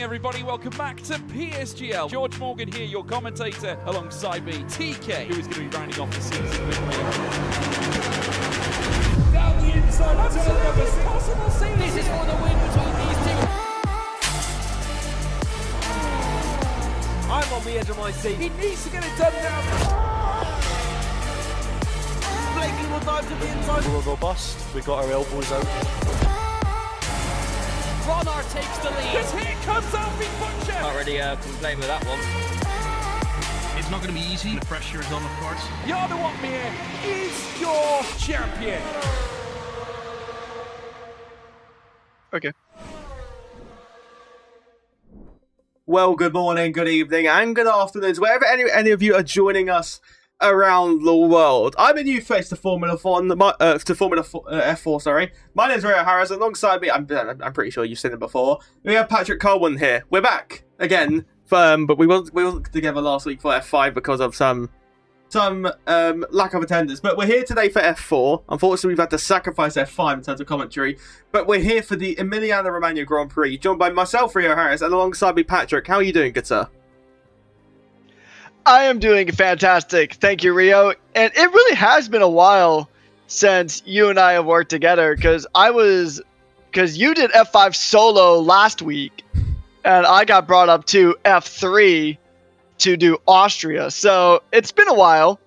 everybody, welcome back to PSGL. George Morgan here, your commentator, alongside me, TK, who is going to be rounding off the season with me. Down the inside, absolutely impossible scene. This is for the win between these two. I'm on the edge of my seat. He needs to get it done now. Blakey will dive to the inside. We're robust, we got our elbows out. Ronar takes the lead. Because here comes Alfie Butcher. Can't really complain with that one. It's not going to be easy. The pressure is on, of course. Yana Watmere is your champion. Okay. Well, good morning, good evening, and good afternoon, wherever any of you are joining us around the world. I'm a new face to Formula F4. Sorry, my name's Rio Harris. Alongside me, I'm pretty sure you've seen him before. We have Patrick Colwyn here. We're back again, but we wasn't together last week for F5 because of some lack of attendance. But we're here today for F4. Unfortunately, we've had to sacrifice F5 in terms of commentary. But we're here for the Emilia-Romagna Grand Prix, joined by myself, Rio Harris, and alongside me, Patrick. How are you doing, good sir? I am doing fantastic. Thank you, Rio. And it really has been a while since you and I have worked together because you did F5 solo last week and I got brought up to F3 to do Austria. So it's been a while,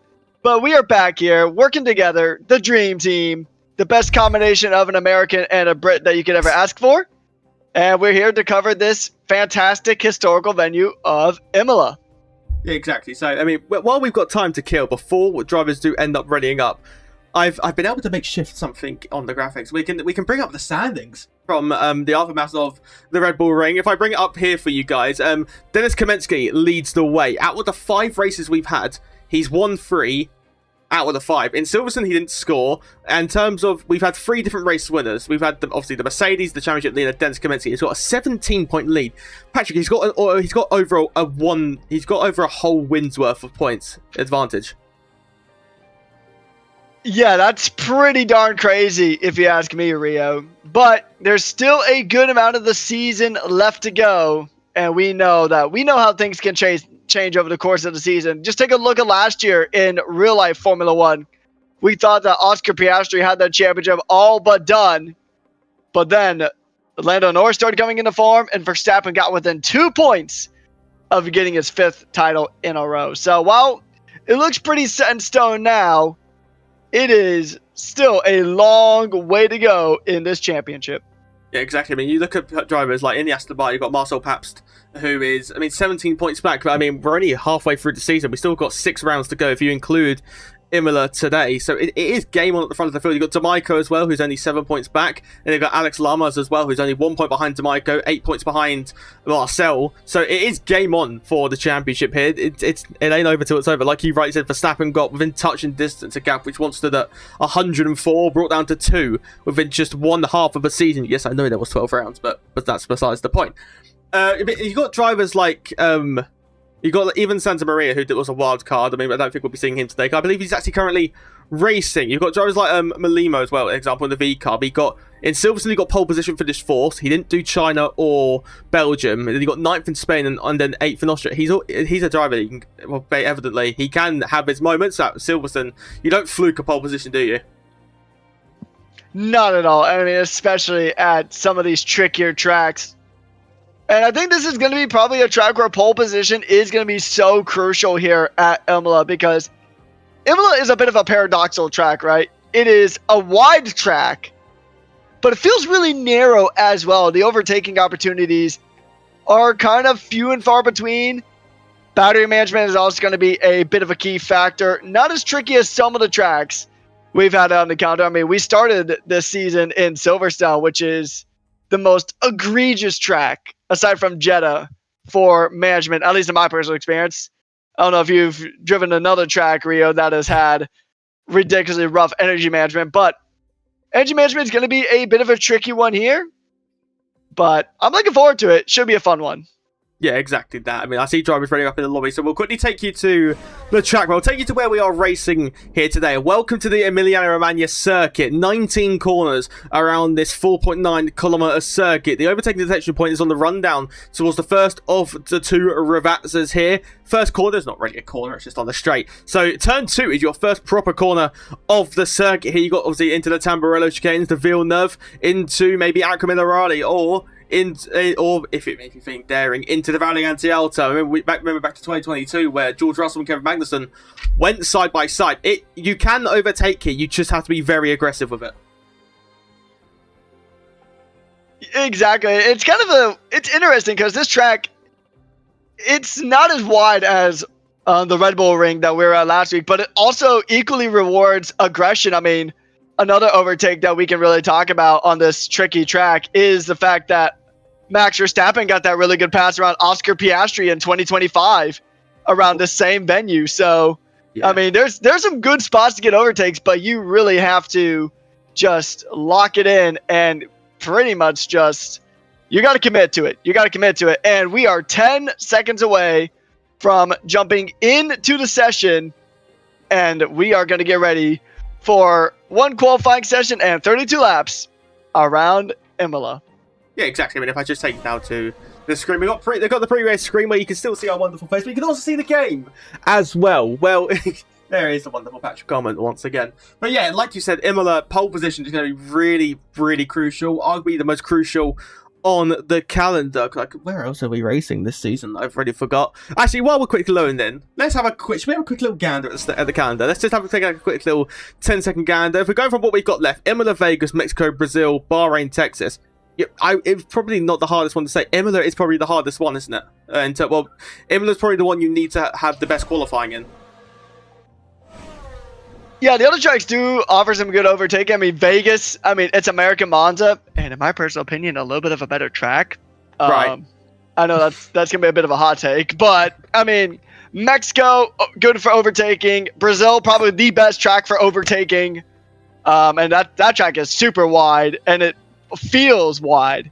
but we are back here working together, the dream team, the best combination of an American and a Brit that you could ever ask for. And we're here to cover this fantastic historical venue of Imola. Yeah, exactly. So, I mean, while we've got time to kill before drivers do end up readying up, I've been able to make shift something on the graphics. We can bring up the standings from the aftermath of the Red Bull Ring. If I bring it up here for you guys, Dennis Kamensky leads the way. Out of the 5 races we've had, he's won 3 out of the 5. In Silverstone, he didn't score. In terms of, we've had 3 different race winners. We've had obviously the Mercedes, the championship leader, Dennis Kamensky. He's got a 17-point lead. Patrick, he's got over a whole win's worth of points advantage. Yeah, that's pretty darn crazy if you ask me, Rio. But there's still a good amount of the season left to go, and we know how things can change over the course of the season. Just take a look at last year in real life Formula One. We thought that Oscar Piastri had that championship all but done, but then Lando Norris started coming into form, and Verstappen got within 2 points of getting his 5th title in a row. So while it looks pretty set in stone now, it is still a long way to go in this championship. Yeah, exactly. I mean, you look at drivers like in the Aston Martin, you've got Marcel Pabst, who is, 17 points back. But I mean, we're only halfway through the season. We still got 6 rounds to go if you include Imola today. So it is game on at the front of the field. You've got D'Amico as well, who's only 7 points back. And you've got Alex Lamas as well, who's only 1 point behind D'Amico, 8 points behind Marcel. So it is game on for the championship here. It ain't over till it's over. Like you rightly said, Verstappen got within touch and distance a gap which once stood at 104, brought down to 2 within just 1/2 of a season. Yes, I know there was 12 rounds, but that's besides the point. You've got drivers like you got even Santa Maria, who was a wild card. I mean, I don't think we'll be seeing him today. I believe he's actually currently racing. You've got drivers like Malimo as well, example, in the V car. But in Silverstone, he got pole position for this 4th. He didn't do China or Belgium. And then he got 9th in Spain and then 8th in Austria. He's a driver. Evidently, he can have his moments at Silverstone. You don't fluke a pole position, do you? Not at all. I mean, especially at some of these trickier tracks. And I think this is going to be probably a track where pole position is going to be so crucial here at Imola, because Imola is a bit of a paradoxical track, right? It is a wide track, but it feels really narrow as well. The overtaking opportunities are kind of few and far between. Battery management is also going to be a bit of a key factor. Not as tricky as some of the tracks we've had on the calendar. I mean, we started this season in Silverstone, which is the most egregious track aside from Jeddah for management, at least in my personal experience. I don't know if you've driven another track, Rio, that has had ridiculously rough energy management, but energy management is going to be a bit of a tricky one here. But I'm looking forward to it. Should be a fun one. Yeah, exactly that. I mean, I see drivers ready up in the lobby, so we'll quickly take you to the track. We'll take you to where we are racing here today. Welcome to the Emilia-Romagna circuit. 19 corners around this 4.9-kilometer circuit. The overtaking detection point is on the rundown towards the first of the two Ravazzas here. First corner is not really a corner, it's just on the straight. So turn 2 is your first proper corner of the circuit. Here you got obviously into the Tamburello chicanes, the Villeneuve, into maybe Acquamilarali, or if it makes you think daring, into the Valle Antialto. Remember back to 2022 where George Russell and Kevin Magnussen went side by side. You can overtake here, you just have to be very aggressive with it. Exactly. It's kind of it's interesting because this track, it's not as wide as the Red Bull Ring that we were at last week, but it also equally rewards aggression. I mean, another overtake that we can really talk about on this tricky track is the fact that Max Verstappen got that really good pass around Oscar Piastri in 2025 around the same venue. So, yeah. I mean, there's some good spots to get overtakes, but you really have to just lock it in and pretty much just, you got to commit to it. You got to commit to it. And we are 10 seconds away from jumping into the session, and we are going to get ready for one qualifying session and 32 laps around Imola. Yeah, exactly. I mean, if I just take you now to the screen, they've got the pre-race screen where you can still see our wonderful face, but you can also see the game as well. Well, there is a wonderful Patrick comment once again. But yeah, like you said, Imola pole position is going to be really, really crucial. Arguably the most crucial on the calendar. Like, where else are we racing this season? I've already forgot. Actually, while we're quickly loading in, let's have a quick little gander at the calendar. Let's just take a quick little 10-second gander. If we're going from what we've got left, Imola, Vegas, Mexico, Brazil, Bahrain, Texas. It's probably not the hardest one to say. Imola is probably the hardest one, isn't it? Well, Imola's probably the one you need to have the best qualifying in. Yeah, the other tracks do offer some good overtaking. I mean, Vegas, it's American Monza, and in my personal opinion, a little bit of a better track. Right. I know that's going to be a bit of a hot take, but, I mean, Mexico, good for overtaking. Brazil, probably the best track for overtaking. And that track is super wide, and it feels wide.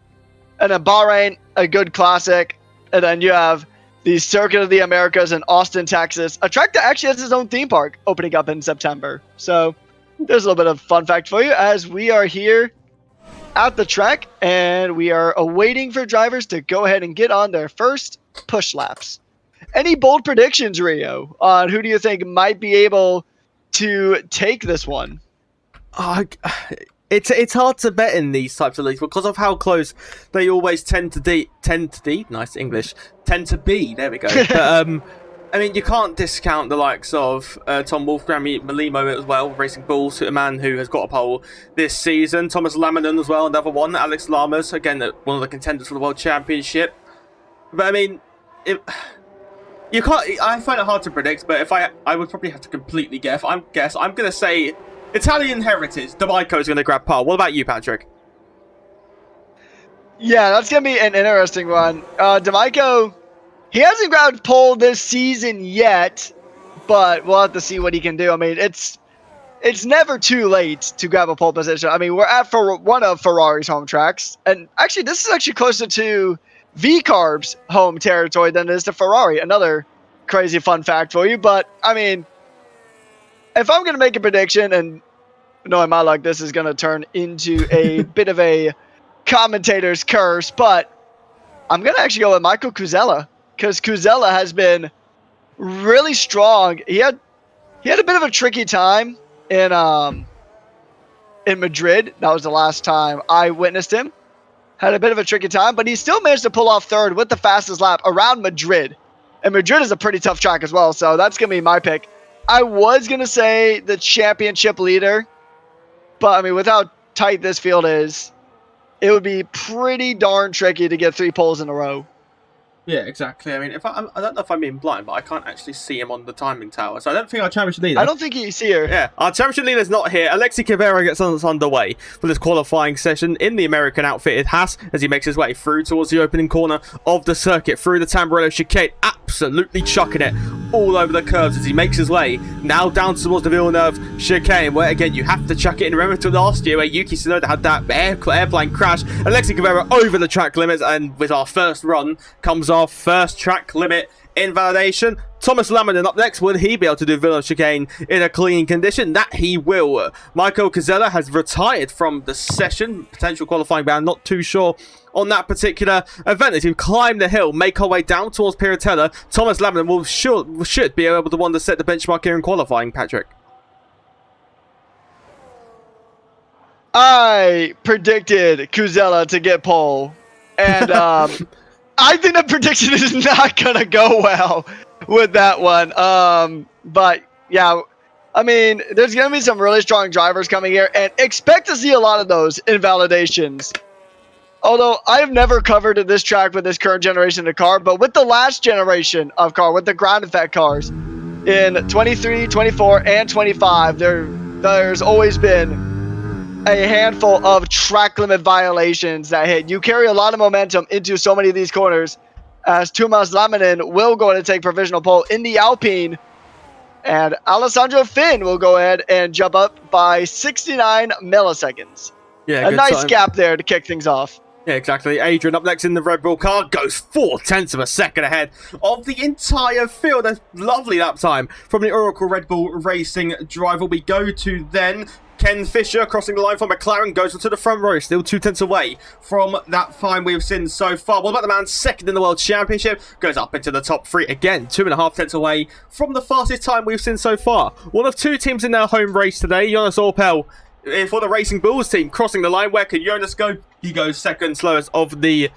And then Bahrain, a good classic. And then you have the Circuit of the Americas in Austin, Texas, a track that actually has its own theme park opening up in September. So there's a little bit of fun fact for you as we are here at the track, and we are awaiting for drivers to go ahead and get on their first push laps. Any bold predictions, Rio, on who do you think might be able to take this one? It's hard to bet in these types of leagues because of how close they always tend to be. Nice English. Tend to be. There we go. But, I mean, you can't discount the likes of Tom Wolfgram, Malimo as well, Racing Bulls, a man who has got a pole this season. Thomas Lamanon as well, another one. Alex Lamas, again, one of the contenders for the World Championship. But I mean, you can't. I find it hard to predict. But if I would probably have to completely guess. I'm going to say Italian heritage. D'Amico is going to grab pole. What about you, Patrick? Yeah, that's going to be an interesting one. D'Amico, he hasn't grabbed pole this season yet, but we'll have to see what he can do. I mean, it's never too late to grab a pole position. I mean, we're at one of Ferrari's home tracks, and actually, this is actually closer to V-Carb's home territory than it is to Ferrari. Another crazy fun fact for you. But, I mean, if I'm going to make a prediction, and knowing my luck, this is going to turn into a bit of a commentator's curse, but I'm going to actually go with Michael Kuzella, because Kuzella has been really strong. He had a bit of a tricky time in Madrid. That was the last time I witnessed him. Had a bit of a tricky time, but he still managed to pull off third with the fastest lap around Madrid. And Madrid is a pretty tough track as well, so that's going to be my pick. I was going to say the championship leader, but I mean, with how tight this field is, it would be pretty darn tricky to get 3 poles in a row. Yeah, exactly. I mean, I don't know if I'm being blind, but I can't actually see him on the timing tower, so I don't think our championship leader... I don't think he's here. Yeah, our championship leader's not here. Alexi Cabrera gets us underway for this qualifying session in the American outfitted Haas as he makes his way through towards the opening corner of the circuit, through the Tamburello chicane at absolutely chucking it all over the curves as he makes his way now down towards the Villeneuve chicane, where again you have to chuck it in. Remember to last year where Yuki Tsunoda had that airplane crash. Alexi Guevara over the track limits, and with our first run comes our first track limit invalidation. Thomas Laminen up next. Will he be able to do Villeneuve chicane in a clean condition? That he will. Michael Cazella has retired from the session. Potential qualifying ban, not too sure on that particular event. As we climb the hill, make our way down towards Piratella, Thomas Laminen should be able to want to set the benchmark here in qualifying, Patrick. I predicted Cuzella to get pole, and I think the prediction is not going to go well with that one. But yeah, I mean, there's going to be some really strong drivers coming here, and expect to see a lot of those invalidations. Although I have never covered this track with this current generation of car, but with the last generation of car, with the ground effect cars in 23, 24, and 25, there's always been a handful of track limit violations that hit. You carry a lot of momentum into so many of these corners, as Thomas Laminen will go ahead and take provisional pole in the Alpine, and Alessandro Finn will go ahead and jump up by 69 milliseconds. Yeah, a nice time. gap there to kick things off. Yeah, exactly. Adrian up next in the Red Bull car goes 0.4 of a second ahead of the entire field. A lovely lap time from the Oracle Red Bull Racing driver. We go to then Ken Fisher crossing the line for McLaren, goes to the front row, still 0.2 away from that fine we've seen so far. What about the man second in the World Championship? Goes up into the top 3 again, 2.5 away from the fastest time we've seen so far. One of 2 teams in their home race today, Jonas Orpel for the Racing Bulls team, crossing the line. Where can Jonas go? He goes second slowest of the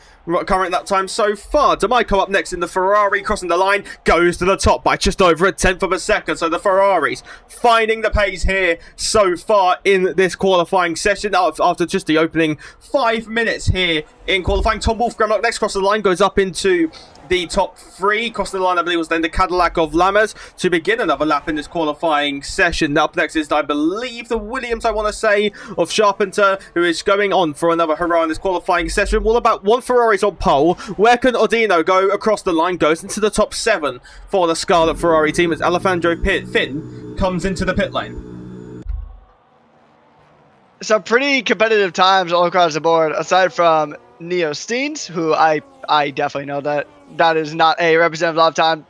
current lap time so far. D'Amico up next in the Ferrari, crossing the line, goes to the top by just over 1/10 of a second. So the Ferraris finding the pace here so far in this qualifying session after just the opening 5 minutes here in qualifying. Tom Wolfgram up next, crossing the line, goes up into the top 3. Crossing the line, I believe, was then the Cadillac of Lammers to begin another lap in this qualifying session. Up next is, I believe, the Williams, I want to say, of Charpenter, who is going on for another hurrah in this qualifying session. Well, about 1 Ferrari's on pole. Where can Odino go across the line? Goes into the top 7 for the Scarlet Ferrari team as Alejandro Finn comes into the pit lane. Some pretty competitive times all across the board, aside from Neo Steens, who I definitely know that is not a representative lap time.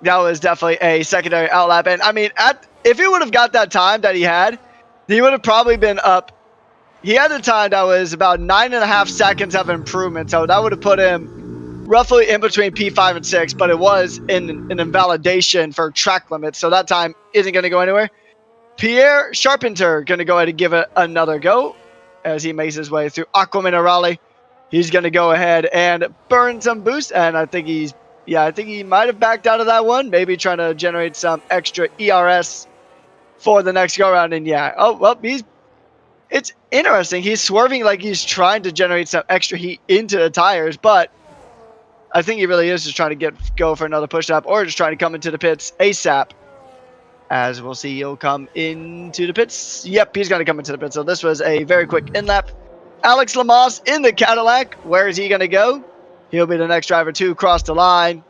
That was definitely a secondary outlap. And I mean, if he would have got that time that he would have probably been up. He had a time that was about 9.5 seconds of improvement. So that would have put him roughly in between P5 and 6, but it was in an invalidation for track limits. So that time isn't going to go anywhere. Pierre Charpenter going to go ahead and give it another go as he makes his way through Aqua Minerale. He's going to go ahead and burn some boost, and I think he might have backed out of that one, maybe trying to generate some extra ERS for the next go-around, and yeah. Oh, well, it's interesting. He's swerving like he's trying to generate some extra heat into the tires, but I think he really is just trying to go for another push stop or just trying to come into the pits ASAP. As we'll see, he'll come into the pits. Yep, he's going to come into the pits, so this was a very quick in-lap. Alex Lamas in the Cadillac. Where is he going to go? He'll be the next driver to cross the line.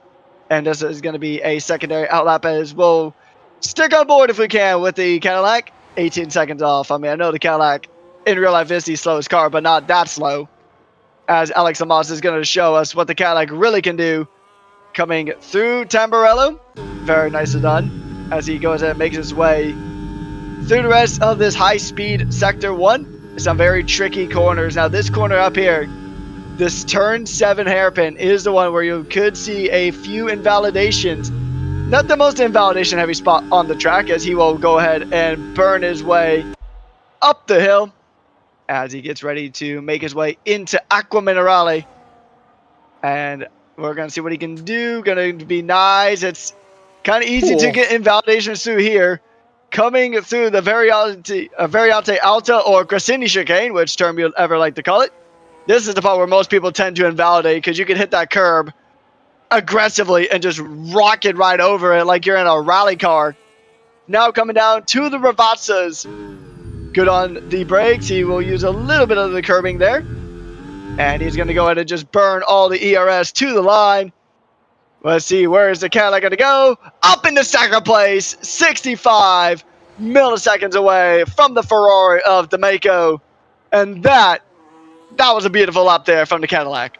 And this is going to be a secondary outlap as we'll stick on board if we can with the Cadillac. 18 seconds off. I mean, I know the Cadillac in real life is the slowest car, but not that slow. As Alex Lamas is going to show us what the Cadillac really can do. Coming through Tamburello. Very nicely done. As he goes and makes his way through the rest of this high-speed Sector 1. Some very tricky corners. Now this corner up here, this turn 7 hairpin is the one where you could see a few invalidations. Not the most invalidation heavy spot on the track, as he will go ahead and burn his way up the hill as he gets ready to make his way into Aqua Minerale. And we're going to see what he can do. Going to be nice. It's kind of easy to get invalidations through here. Coming through the Variante Alta or Grassini chicane, which term you'll ever like to call it. This is the part where most people tend to invalidate because you can hit that curb aggressively and just rocket right over it like you're in a rally car. Now coming down to the Ravazzas. Good on the brakes. He will use a little bit of the curbing there. And he's going to go ahead and just burn all the ERS to the line. Let's see, where is the Cadillac going to go? Up into second place, 65 milliseconds away from the Ferrari of D'Amico. And that was a beautiful lap there from the Cadillac.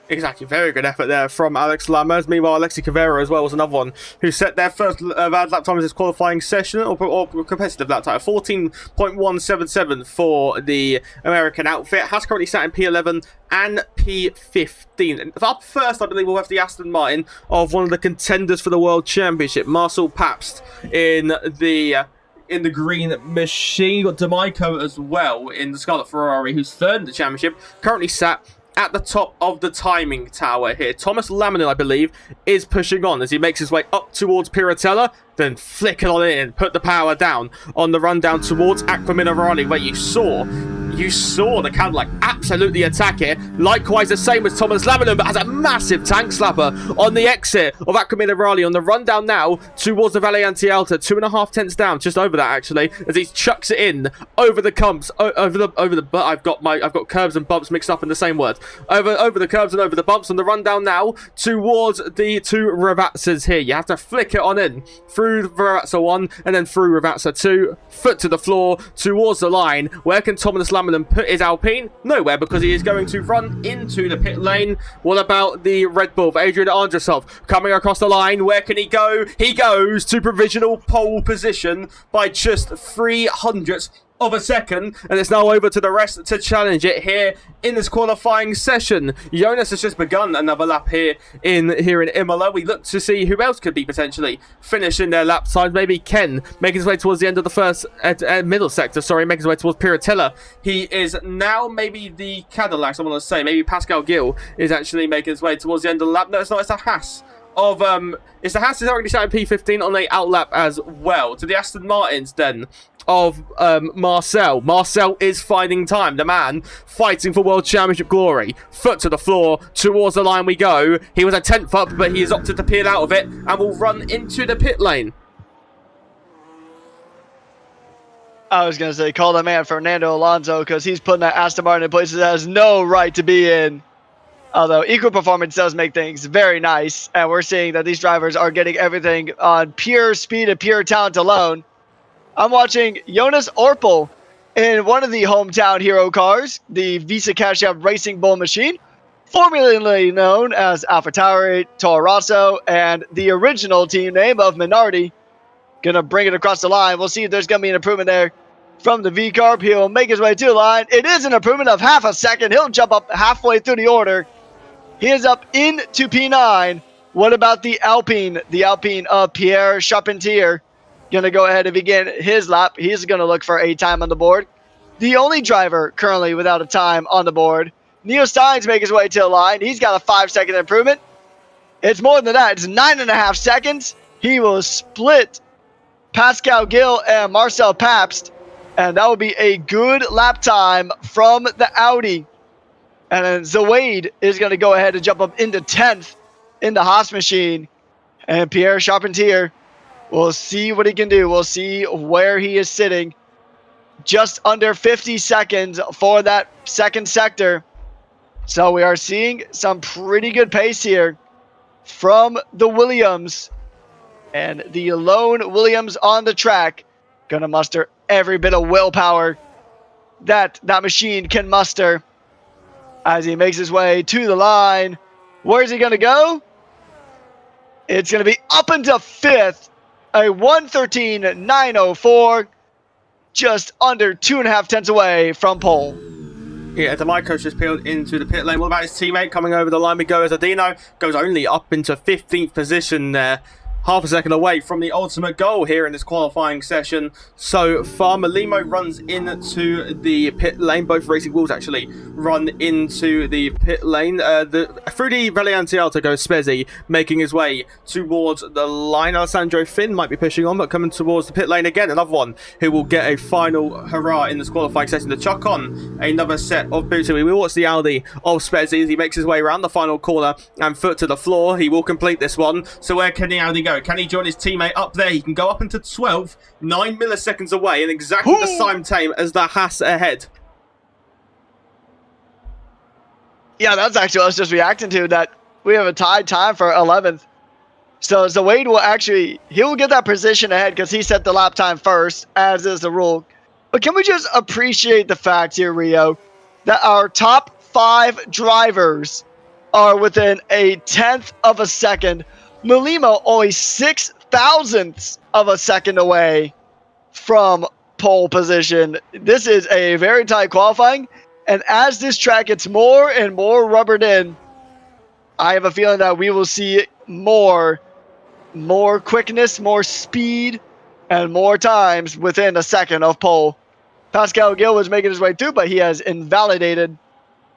Exactly, very good effort there from Alex Lammers. Meanwhile, Alexi Cavero as well was another one who set their first bad lap time in this qualifying session, or competitive lap time, 14.177 for the American outfit. Has currently sat in P11 and P15. Up first, I believe we'll have the Aston Martin of one of the contenders for the World Championship, Marcel Pabst, in the green machine. You've got D'Amico as well in the Scarlet Ferrari, who's third in the championship, currently sat at the top of the timing tower here. Thomas Laminin, I believe, is pushing on as he makes his way up towards Piratella, then flick it on in, put the power down on the run down towards Aquaminerali, where you saw the Cadillac absolutely attack it. Likewise, the same as Thomas Laminin, but has a massive tank slapper on the exit of Aquaminerali on the run down now towards the Valiante Alta. 2.5 tenths down, just over that actually, as he chucks it in over the bumps, I've got curbs and bumps mixed up in the same word. Over the curbs and over the bumps on the run down now towards the two Ravazzas here. You have to flick it on in through Ravazza 1 and then through Ravazza 2, foot to the floor towards the line. Where can Thomas Laminin put his Alpine? Nowhere, because he is going to run into the pit lane. What about the Red Bull? Adrian Andrusov coming across the line. Where can he go? He goes to provisional pole position by just 300ths of a second, and it's now over to the rest to challenge it here in this qualifying session. Jonas has just begun another lap here in Imola. We look to see who else could be potentially finishing their lap times. Maybe Ken making his way towards the end of the first middle sector, making his way towards Piratella. He is now maybe the Cadillacs, I want to say. Maybe Pascal Gill is actually making his way towards the end of the lap. No, it's not, it's a Haas of it's the Haas is already sat in P15 on the outlap as well. To the Aston Martins then of Marcel. Marcel is finding time. The man fighting for World Championship glory. Foot to the floor. Towards the line we go. He was a 10th up, but he has opted to peel out of it and will run into the pit lane. I was going to say, call the man Fernando Alonso, because he's putting that Aston Martin in places that has no right to be in. Although equal performance does make things very nice, and we're seeing that these drivers are getting everything on pure speed and pure talent alone. I'm watching Jonas Orpel in one of the hometown hero cars, the Visa Cash App Racing Bull machine, formerly known as AlphaTauri, Toro Rosso, and the original team name of Minardi. Gonna bring it across the line. We'll see if there's gonna be an improvement there from the V-Carb. He'll make his way to the line. It is an improvement of half a second. He'll jump up halfway through the order. He is up into P9. What about the Alpine? The Alpine of Pierre Charpentier. Going to go ahead and begin his lap. He's going to look for a time on the board. The only driver currently without a time on the board. Neil Steins make his way to the line. He's got a 5-second improvement. It's more than that. It's 9.5 seconds. He will split Pascal Gill and Marcel Pabst. And that will be a good lap time from the Audi. And then Zawade is going to go ahead and jump up into 10th in the Haas machine. And Pierre Charpentier, we'll see what he can do. We'll see where he is sitting. Just under 50 seconds for that second sector. So we are seeing some pretty good pace here from the Williams. And the lone Williams on the track. Going to muster every bit of willpower that machine can muster. As he makes his way to the line. Where's he going to go? It's going to be up into 5th. A 1:13.904. Just under 2.5 tenths away from pole. Yeah, D'Amico's just peeled into the pit lane. What about his teammate coming over the line? We go as Adino goes only up into 15th position there. Half a second away from the ultimate goal here in this qualifying session. So far, Malimo runs into the pit lane. Both Racing Bulls actually run into the pit lane. Through the Valiante Alta goes Spezzi, making his way towards the line. Alessandro Finn might be pushing on, but coming towards the pit lane again. Another one who will get a final hurrah in this qualifying session to chuck on another set of boots. We will watch the Audi of Spezzi as he makes his way around the final corner and foot to the floor. He will complete this one. So where can the Audi go? Can he join his teammate up there? He can go up into 12th, 9 milliseconds away, and exactly the same time as the Haas ahead. Yeah, that's actually what I was just reacting to, that we have a tied time for 11th. So Wade will he will get that position ahead because he set the lap time first, as is the rule. But can we just appreciate the fact here, Rio, that our top 5 drivers are within a 10th of a second. Malimo only 6 thousandths of a second away from pole position. This is a very tight qualifying, and as this track gets more and more rubbered in, I have a feeling that we will see more quickness, more speed, and more times within a second of pole. Pascal Gill was making his way through, but he has invalidated.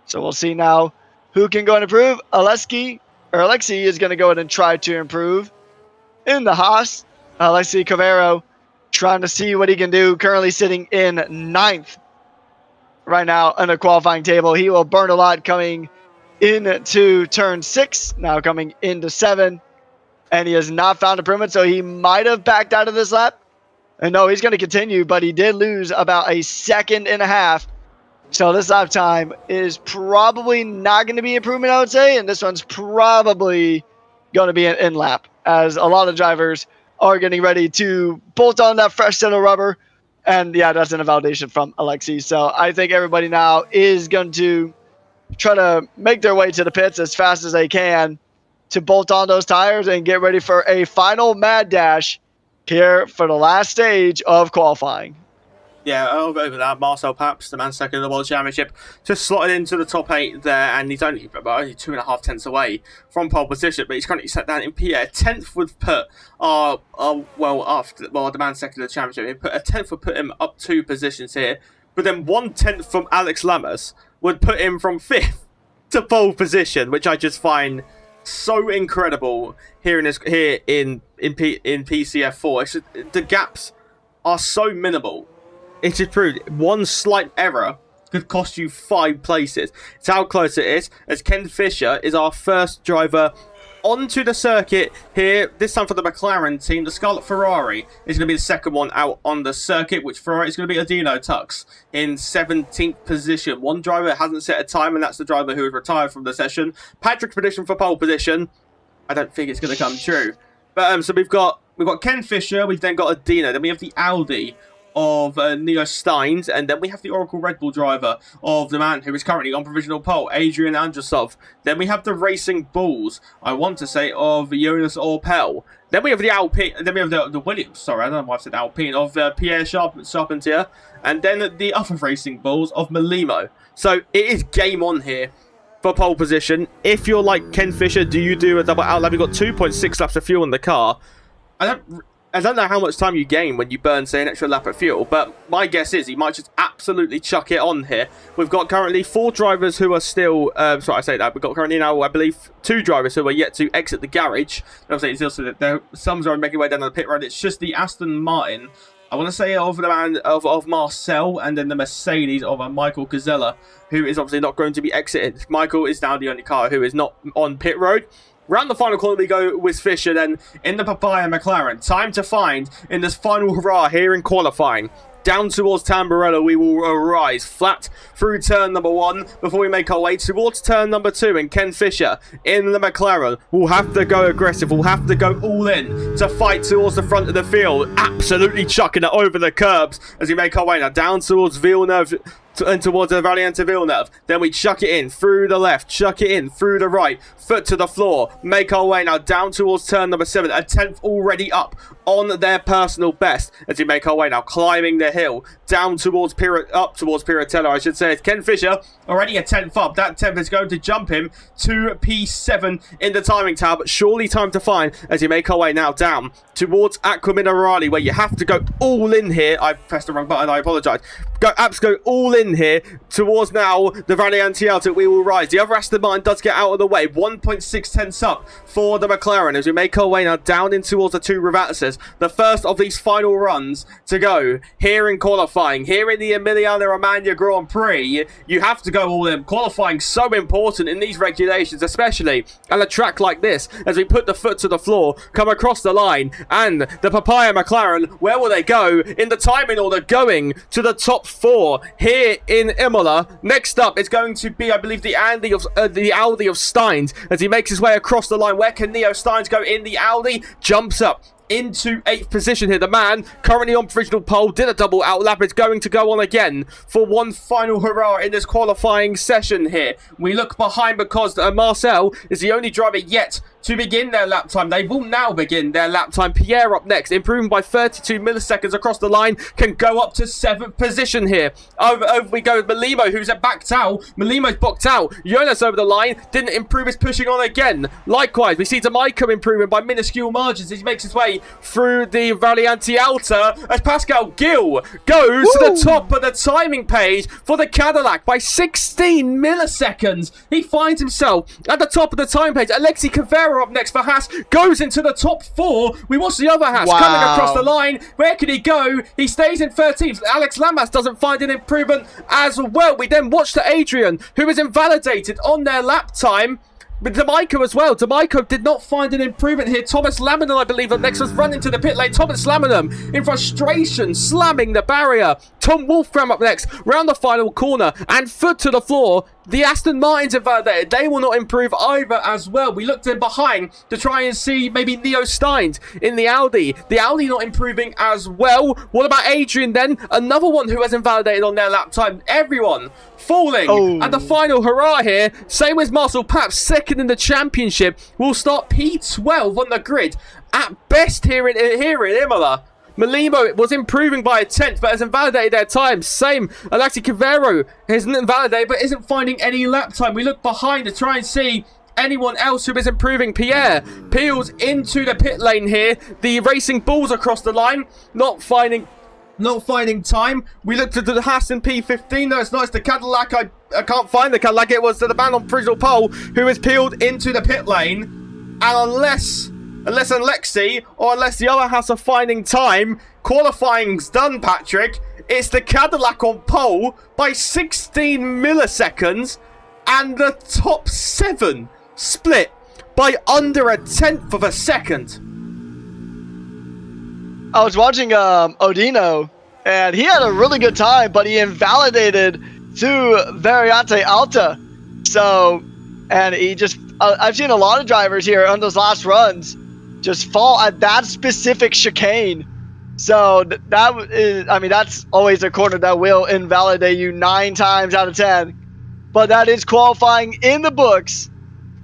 So we'll see now who can go and improve. Alexi is going to go ahead and try to improve. In the Haas, Alexi Cavero trying to see what he can do. Currently sitting in 9th right now on the qualifying table. He will burn a lot coming into turn 6, now coming into 7. And he has not found improvement, so he might have backed out of this lap. And no, he's going to continue, but he did lose about a second and a half. So this lap time is probably not going to be improvement, I would say. And this one's probably going to be an in lap, as a lot of drivers are getting ready to bolt on that fresh set of rubber. And yeah, that's an invalidation from Alexi. So I think everybody now is going to try to make their way to the pits as fast as they can to bolt on those tires and get ready for a final mad dash here for the last stage of qualifying. Yeah, over that, Marcel Paps, the man second in the World Championship, just slotted into the top 8 there, and he's only 2.5 tenths away from pole position, but he's currently set down in P8. 10th would put the man second in the championship. A 10th would put him up 2 positions here, but then 1/10 from Alex Lammers would put him from 5th to pole position, which I just find so incredible here in PCF4. It's just, the gaps are so minimal. It is proved one slight error could cost you 5 places. It's how close it is, as Ken Fisher is our first driver onto the circuit here, this time for the McLaren team. The Scarlet Ferrari is going to be the second one out on the circuit, which Ferrari is going to be Adino Tux in 17th position. One driver hasn't set a time, and that's the driver who has retired from the session. Patrick's prediction for pole position, I don't think it's going to come true. But so we've got Ken Fisher, we've then got Adino, then we have the Audi of Neo Steins, and then we have the Oracle Red Bull driver of the man who is currently on provisional pole, Adrian Andrusov. Then we have the Racing Bulls, I want to say, of Jonas Orpel. Then we have the Alpine, then we have the Williams, sorry, I don't know why I said Alpine, of Pierre Charpentier, and then the other Racing Bulls of Malimo. So it is game on here for pole position. If you're like Ken Fisher, do you do a double outlap? You've got 2.6 laps of fuel in the car. I don't know how much time you gain when you burn, say, an extra lap of fuel, but my guess is he might just absolutely chuck it on here. We've got currently 4 drivers who are still... We've got currently now, I believe, 2 drivers who are yet to exit the garage. Obviously, it's also that some are making way down the pit road. It's just the Aston Martin, I want to say, of the man of Marcel, and then the Mercedes of Michael Cazella, who is obviously not going to be exited. Michael is now the only car who is not on pit road. Round the final corner we go with Fisher then in the Papaya McLaren. Time to find in this final hurrah here in qualifying. Down towards Tamburello, we will rise flat through turn number 1 before we make our way towards turn number 2. And Ken Fisher in the McLaren will have to go aggressive, will have to go all in to fight towards the front of the field. Absolutely chucking it over the curbs as we make our way now down towards Villeneuve and towards the Valiente Villeneuve. Then we chuck it in through the left, chuck it in through the right, foot to the floor, make our way now down towards turn number 7. A 10th already on their personal best as we make our way now climbing the hill down towards Piratello, I should say. It's Ken Fisher already a 10th up. That 10th is going to jump him to P7 in the timing tab. Surely time to find as you make our way now down towards Aqua Minerale, where you have to go all in here. I pressed the wrong button, I apologise. Go all in here towards now the Valiante Alto. We will rise. The other Aston Martin does get out of the way. 1.6 tenths up for the McLaren as we make our way now down in towards the 2 Rivazes. drivers. The first of these final runs to go here in qualifying. Here in the Emilia-Romagna Grand Prix, you have to go all in. Qualifying so important in these regulations, especially at a track like this, as we put the foot to the floor, come across the line, and the Papaya McLaren, where will they go in the timing order, going to the top 4 here in Imola. Next up is going to be, I believe, the Audi of Steins, as he makes his way across the line. Where can Neo Steins go in the Audi? Jumps up into 8th position here. The man currently on provisional pole, did a double outlap, is going to go on again for one final hurrah in this qualifying session here. We look behind because Marcel is the only driver yet to begin their lap time. They will now begin their lap time. Pierre up next, improving by 32 milliseconds across the line, can go up to 7th position here. Over we go with Malimo, who's backed out. Malimo's boxed out. Jonas over the line, didn't improve, is pushing on again. Likewise, we see D'Amico improving by minuscule margins as he makes his way through the Variante Alta, as Pascal Gil goes to the top of the timing page for the Cadillac by 16 milliseconds. He finds himself at the top of the time page. Alexi Cavero up next for Haas, goes into the top 4. We watch the other Haas coming across the line. Where can he go? He stays in 13th. Alex Lamas doesn't find an improvement as well. We then watch to Adrian, who is invalidated on their lap time. But D'Amico as well. D'Amico did not find an improvement here. Thomas Laminum, I believe, up next was running to the pit lane. Thomas Laminum, in frustration, slamming the barrier. Tom Wolfram up next, round the final corner, and foot to the floor. The Aston Martins invalidated. They will not improve either as well. We looked in behind to try and see maybe Neo Steins in the Audi. The Audi not improving as well. What about Adrian then? Another one who has invalidated on their lap time. Everyone falling at the final hurrah here. Same as Marcel Paps, second in the championship. Will start P12 on the grid at best here in Imola. Malimo was improving by a 10th, but has invalidated their time. Same, Alexi Cavero isn't invalidated, but isn't finding any lap time. We look behind to try and see anyone else who is improving. Pierre peels into the pit lane here. The Racing Bulls across the line, not finding time. We looked at the Haas and P15. No, it's not. It's the Cadillac. I can't find the Cadillac. It was the man on provisional pole who has peeled into the pit lane. And unless Alexi, or unless the other Haas are finding time, qualifying's done, Patrick. It's the Cadillac on pole by 16 milliseconds, and the top 7 split by under a 10th of a second. I was watching Odino, and he had a really good time, but he invalidated to Variante Alta. So, and he just, I've seen a lot of drivers here on those last runs just fall at that specific chicane. So that is, I mean, that's always a corner that will invalidate you 9 times out of 10. But that is qualifying in the books.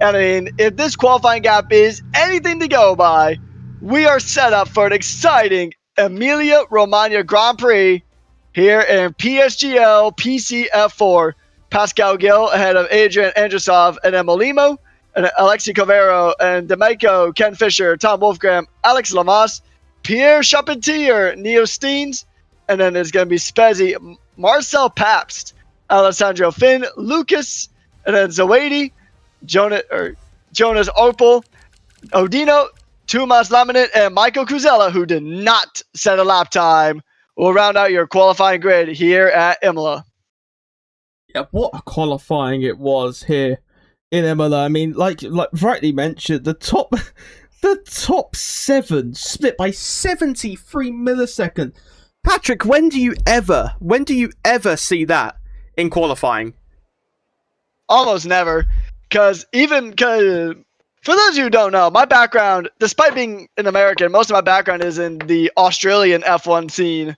And I mean, if this qualifying gap is anything to go by, we are set up for an exciting Emilia-Romagna Grand Prix here in PSGL PCF4. Pascal Gil ahead of Adrian Andrusov and Emolimo, and Alexi Cavero and D'Amico, Ken Fisher, Tom Wolfgram, Alex Lamas, Pierre Charpentier, Neo Steens, and then there's going to be Spezzi, Marcel Pabst, Alessandro Finn, Lucas, and then Zawadi, Jonas Opel, Odino, Tomas Laminate, and Michael Kuzella, who did not set a lap time, will round out your qualifying grid here at Imola. Yeah, what a qualifying it was here in Imola. I mean, like rightly mentioned, the top 7 split by 73 milliseconds. Patrick, when do you ever see that in qualifying? Almost never, because for those who don't know, my background, despite being an American, most of my background is in the Australian F1 scene,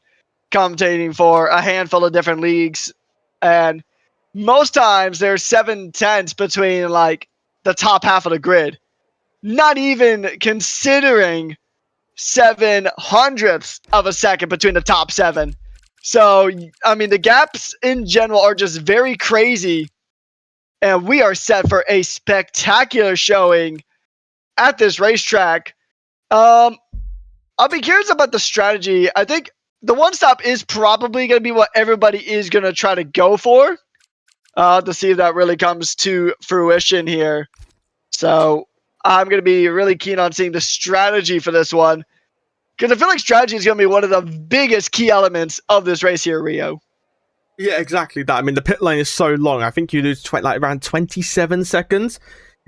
commentating for a handful of different leagues, and most times there's 7/10 between like the top half of the grid, not even considering 7/100ths of a second between the top 7. So, I mean, the gaps in general are just very crazy, and we are set for a spectacular showing at this racetrack. I'll be curious about the strategy. I think the one stop is probably going to be what everybody is going to try to go for, to see if that really comes to fruition here. So I'm going to be really keen on seeing the strategy for this one. Because I feel like strategy is going to be one of the biggest key elements of this race here, Rio. Yeah, exactly that. I mean, the pit lane is so long. I think you lose around 27 seconds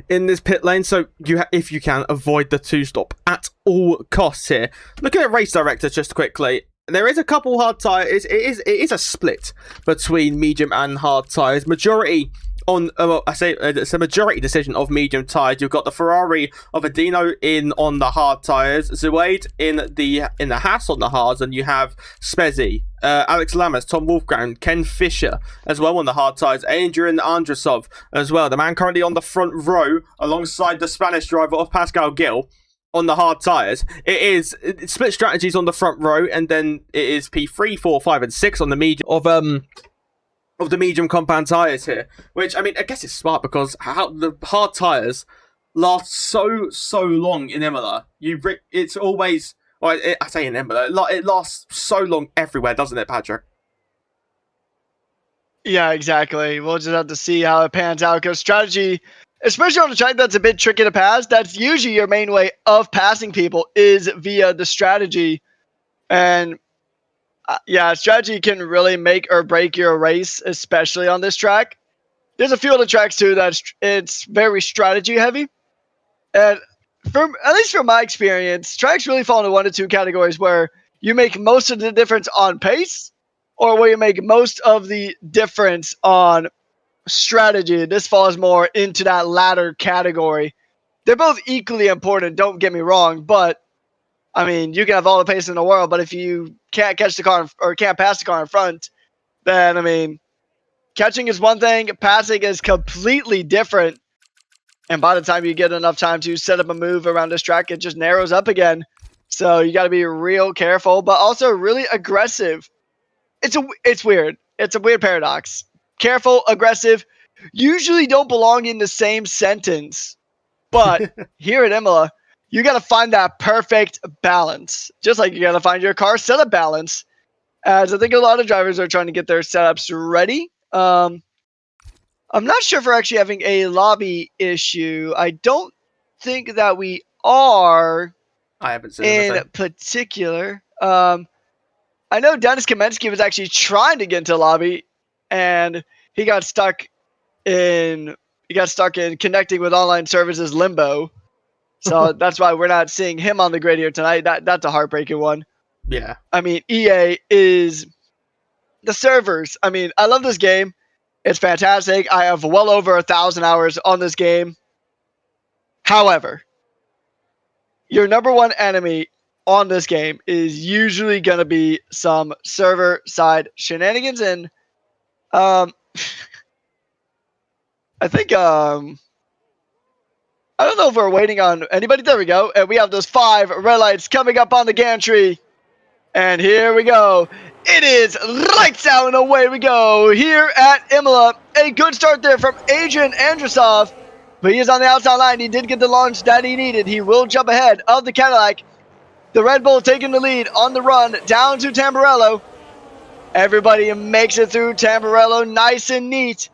in this pit lane. So if you can, avoid the two-stop at all costs here. Looking at race director just quickly, there is a couple hard tyres. It is a split between medium and hard tyres. Majority on, it's a majority decision of medium tyres. You've got the Ferrari of Adino on the hard tyres, Zuaid in the Haas on the hards, and you have Spezzi, Alex Lammers, Tom Wolfgang, Ken Fisher as well on the hard tyres, Adrian Andrusov as well, the man currently on the front row alongside the Spanish driver of Pascal Gil on the hard tyres. It's split strategies on the front row, and then it is P3, 4, 5, and 6 on the medium of the medium compound tyres here, which, I mean, I guess it's smart because how the hard tyres last so long in Imola. It's always, well, I say in Imola, it lasts so long everywhere, doesn't it, Patrick? Yeah, exactly. We'll just have to see how it pans out, because strategy, especially on a track that's a bit tricky to pass, that's usually your main way of passing people is via the strategy. And yeah, strategy can really make or break your race, especially on this track. There's a few other tracks too it's very strategy heavy, and at least from my experience, tracks really fall into one of two categories: where you make most of the difference on pace, or where you make most of the difference on strategy. This falls more into that latter category. They're both equally important, don't get me wrong, but I mean, you can have all the pace in the world, but if you can't catch the car or can't pass the car in front, then, I mean, catching is one thing, passing is completely different. And by the time you get enough time to set up a move around this track, it just narrows up again. So you got to be real careful, but also really aggressive. It's weird. It's a weird paradox. Careful, aggressive, usually don't belong in the same sentence. But here at Imola, you got to find that perfect balance. Just like you got to find your car setup balance. As I think a lot of drivers are trying to get their setups ready. I'm not sure if we're actually having a lobby issue. I don't think that we are. I haven't seen in particular. I know Dennis Kamensky was actually trying to get into lobby, and he got stuck in connecting with online services limbo. So that's why we're not seeing him on the grid here tonight. That's a heartbreaking one. Yeah. I mean, EA is the servers. I mean, I love this game. It's fantastic. I have well over 1,000 hours on this game. However, your number one enemy on this game is usually going to be some server side shenanigans. And I think I don't know if we're waiting on anybody. There we go. And we have those 5 red lights coming up on the gantry. And here we go. It is lights out and away we go here at Imola. A good start there from Adrian Andrusov. But he is on the outside line. He did get the launch that he needed. He will jump ahead of the Cadillac. The Red Bull taking the lead on the run down to Tamburello. Everybody makes it through Tamburello nice and neat.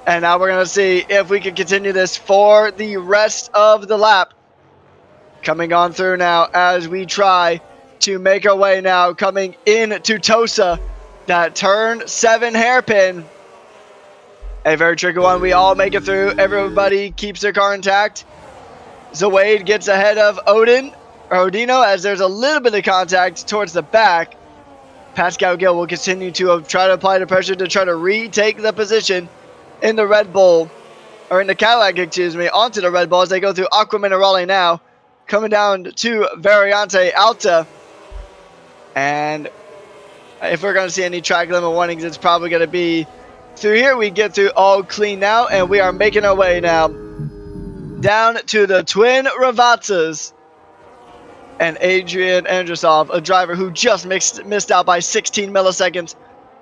And now we're going to see if we can continue this for the rest of the lap. Coming on through now as we try to make our way now. Coming into Tosa. That turn 7 hairpin. A very tricky one. We all make it through. Everybody keeps their car intact. Zawade gets ahead of Odino as there's a little bit of contact towards the back. Pascal Gil will continue to try to apply the pressure to try to retake the position in the Red Bull, or in the Cadillac, excuse me, onto the Red Bull as they go through Aqua Minerale now. Coming down to Variante Alta. And if we're going to see any track limit warnings, it's probably going to be through here. We get through all clean now, and we are making our way now down to the Twin Ravazzas. And Adrian Andrusov, a driver who just missed out by 16 milliseconds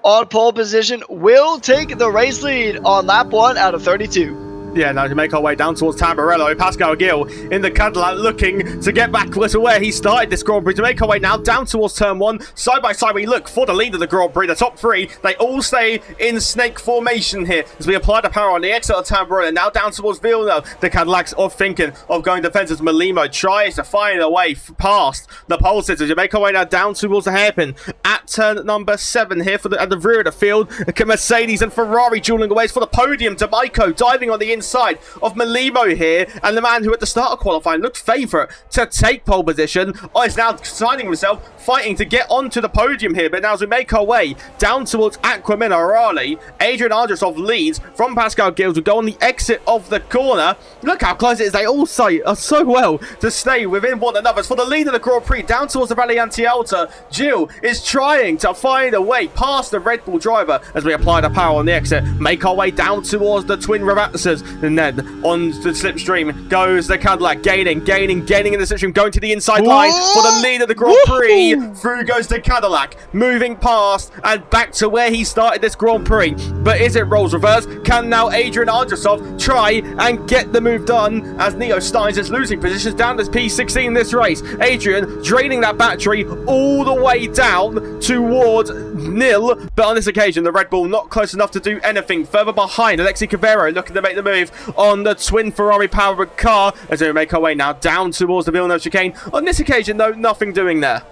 on pole position, will take the race lead on lap 1 out of 32. Yeah, now to make our way down towards Tamburello. Pascal Gil in the Cadillac looking to get back to where he started this Grand Prix. To make our way now down towards turn 1. Side by side we look for the lead of the Grand Prix. The top 3, they all stay in snake formation here as we apply the power on the exit of Tamburello. Now down towards Villeneuve. The Cadillacs are thinking of going defensive. Malimo tries to find a way past the pole sitters. You make our way now down towards the hairpin at turn number 7 here at the rear of the field. Mercedes and Ferrari dueling away for the podium. D'Amico diving on the inside of Malimo here, and the man who at the start of qualifying looked favourite to take pole position is now signing himself, fighting to get onto the podium here. But now as we make our way down towards Aqua Minerale, Adrian Andrusov leads from Pascal Gilles. We go on the exit of the corner. Look how close it is. They all say so well to stay within one another. For the lead of the Grand Prix down towards the Variante Alta, Gilles is trying to find a way past the Red Bull driver as we apply the power on the exit. Make our way down towards the twin Ravazzas, and then on the slipstream goes the Cadillac, gaining in the slipstream, going to the inside line for the lead of the Grand Prix. Through goes the Cadillac, moving past and back to where he started this Grand Prix. But is it roles reverse? Can now Adrian Andrusov try and get the move done as Neo Steins is losing positions down to P16 in this race? Adrian draining that battery all the way down towards nil, but on this occasion the Red Bull not close enough to do anything. Further behind, Alexi Cavero looking to make the move on the twin Ferrari powered car as we make our way now down towards the Villeneuve chicane. On this occasion though, nothing doing there.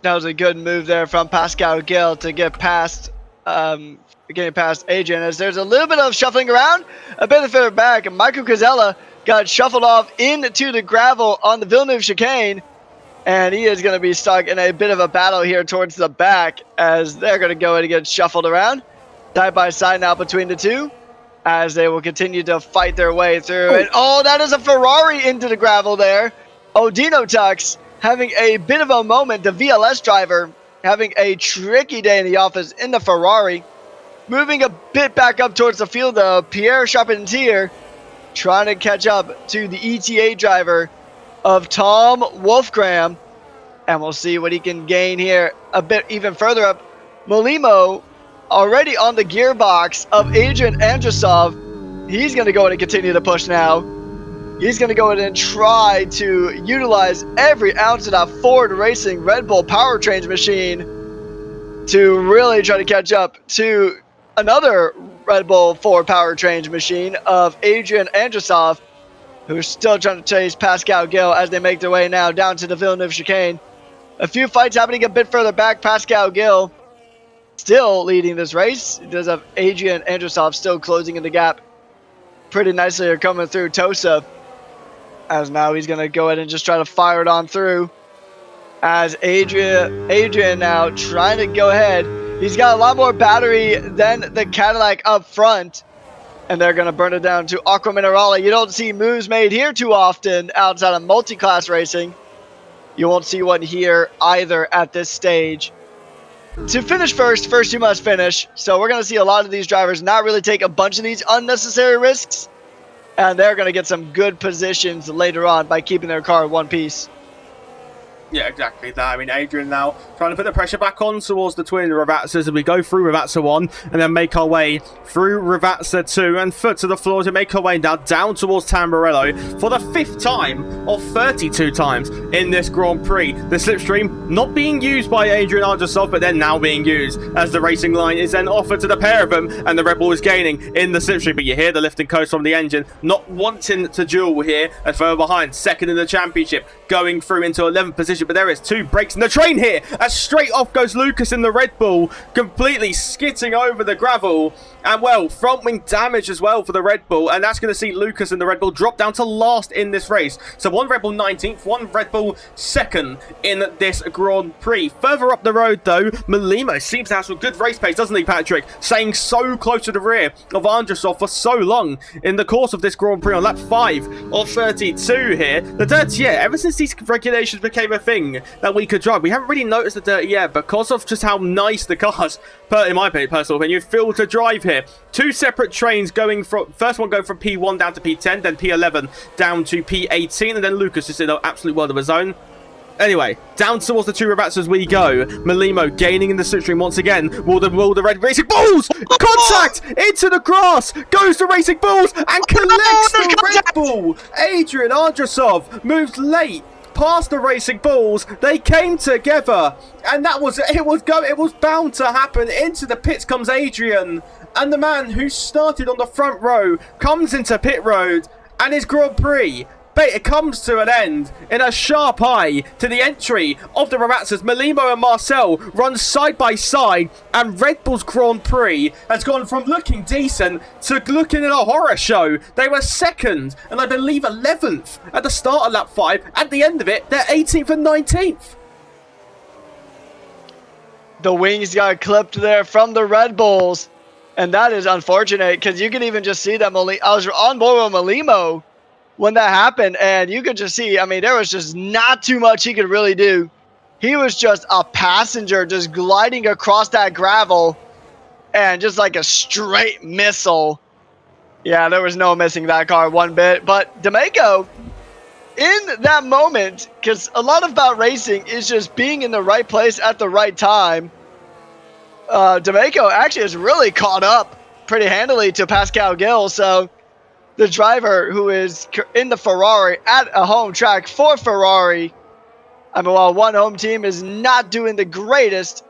That was a good move there from Pascal Gil to get past getting past Adrian, as there's a little bit of shuffling around, a bit further back, and Michael Cazella got shuffled off into the gravel on the Villeneuve chicane, and he is going to be stuck in a bit of a battle here towards the back as they're going to go in and get shuffled around side by side now between the two as they will continue to fight their way through. And that is a Ferrari into the gravel there. Odino Tux having a bit of a moment, the VLS driver having a tricky day in the office in the Ferrari. Moving a bit back up towards the field, Pierre Charpentier trying to catch up to the ETA driver of Tom Wolfgram. And we'll see what he can gain here a bit even further up. Molimo already on the gearbox of Adrian Andrusov. He's going to go in and continue to push now. He's going to go in and try to utilize every ounce of that Ford Racing Red Bull powertrains machine to really try to catch up to another Red Bull Ford powertrains machine of Adrian Andrusov, who's still trying to chase Pascal Gil as they make their way now down to the Villeneuve chicane. A few fights happening a bit further back. Pascal Gil still leading this race. It does have Adrian Andrusov still closing in the gap pretty nicely. Are coming through Tosa, as now he's going to go ahead and just try to fire it on through. As Adrian now trying to go ahead. He's got a lot more battery than the Cadillac up front, and they're going to burn it down to Aqua Minerale. You don't see moves made here too often outside of multi-class racing. You won't see one here either at this stage. To finish first you must finish. So we're going to see a lot of these drivers not really take a bunch of these unnecessary risks, and they're going to get some good positions later on by keeping their car in one piece. Yeah, exactly that. I mean, Adrian now trying to put the pressure back on towards the twin Ravazzas as we go through Ravazza 1 and then make our way through Ravazza 2 and foot to the floor to make our way now down towards Tamburello for the 5th time of 32 times in this Grand Prix. The slipstream not being used by Adrian Andrusov, but then now being used as the racing line is then offered to the pair of them, and the Red Bull is gaining in the slipstream. But you hear the lift and coast from the engine, not wanting to duel here, and further behind, second in the championship, going through into 11th position. But there is 2 breaks in the train here as straight off goes Lucas in the Red Bull, completely skitting over the gravel, and well, front wing damage as well for the Red Bull, and that's going to see Lucas in the Red Bull drop down to last in this race. So one Red Bull 19th, one Red Bull 2nd in this Grand Prix. Further up the road though, Malimo seems to have some good race pace, doesn't he, Patrick? Staying so close to the rear of Andrusov for so long in the course of this Grand Prix on lap 5 of 32 here. The dirt, yeah, ever since these regulations became a thing that we could drive, we haven't really noticed the dirt yet because of just how nice the cars, in my personal opinion, feel to drive here. 2 separate trains going from, first one going from P1 down to P10, then P11 down to P18, and then Lucas is in an absolute world of his own. Anyway, down towards the two Rabats as we go. Malimo gaining in the slipstream once again. Will the red Racing Bulls contact into the grass? Goes to Racing Bulls and collects the Red Bull. Adrian Andrasov moves late past the Racing Bulls. They came together, and it was bound to happen. Into the pits comes Adrian, and the man who started on the front row comes into pit road, and his Grand Prix. But it comes to an end in a sharp eye to the entry of the Rabats as Malimo and Marcel run side by side, and Red Bull's Grand Prix has gone from looking decent to looking in a horror show. They were second and I believe 11th at the start of lap 5. At the end of it, they're 18th and 19th. The wings got clipped there from the Red Bulls, and that is unfortunate because you can even just see that I was on board with Malimo when that happened, and you could just see, I mean, there was just not too much he could really do. He was just a passenger just gliding across that gravel and just like a straight missile. Yeah, there was no missing that car one bit. But D'Amico, in that moment, because a lot about racing is just being in the right place at the right time, D'Amico actually has really caught up pretty handily to Pascal Gill. So the driver who is in the Ferrari at a home track for Ferrari, I mean, while one home team is not doing the greatest,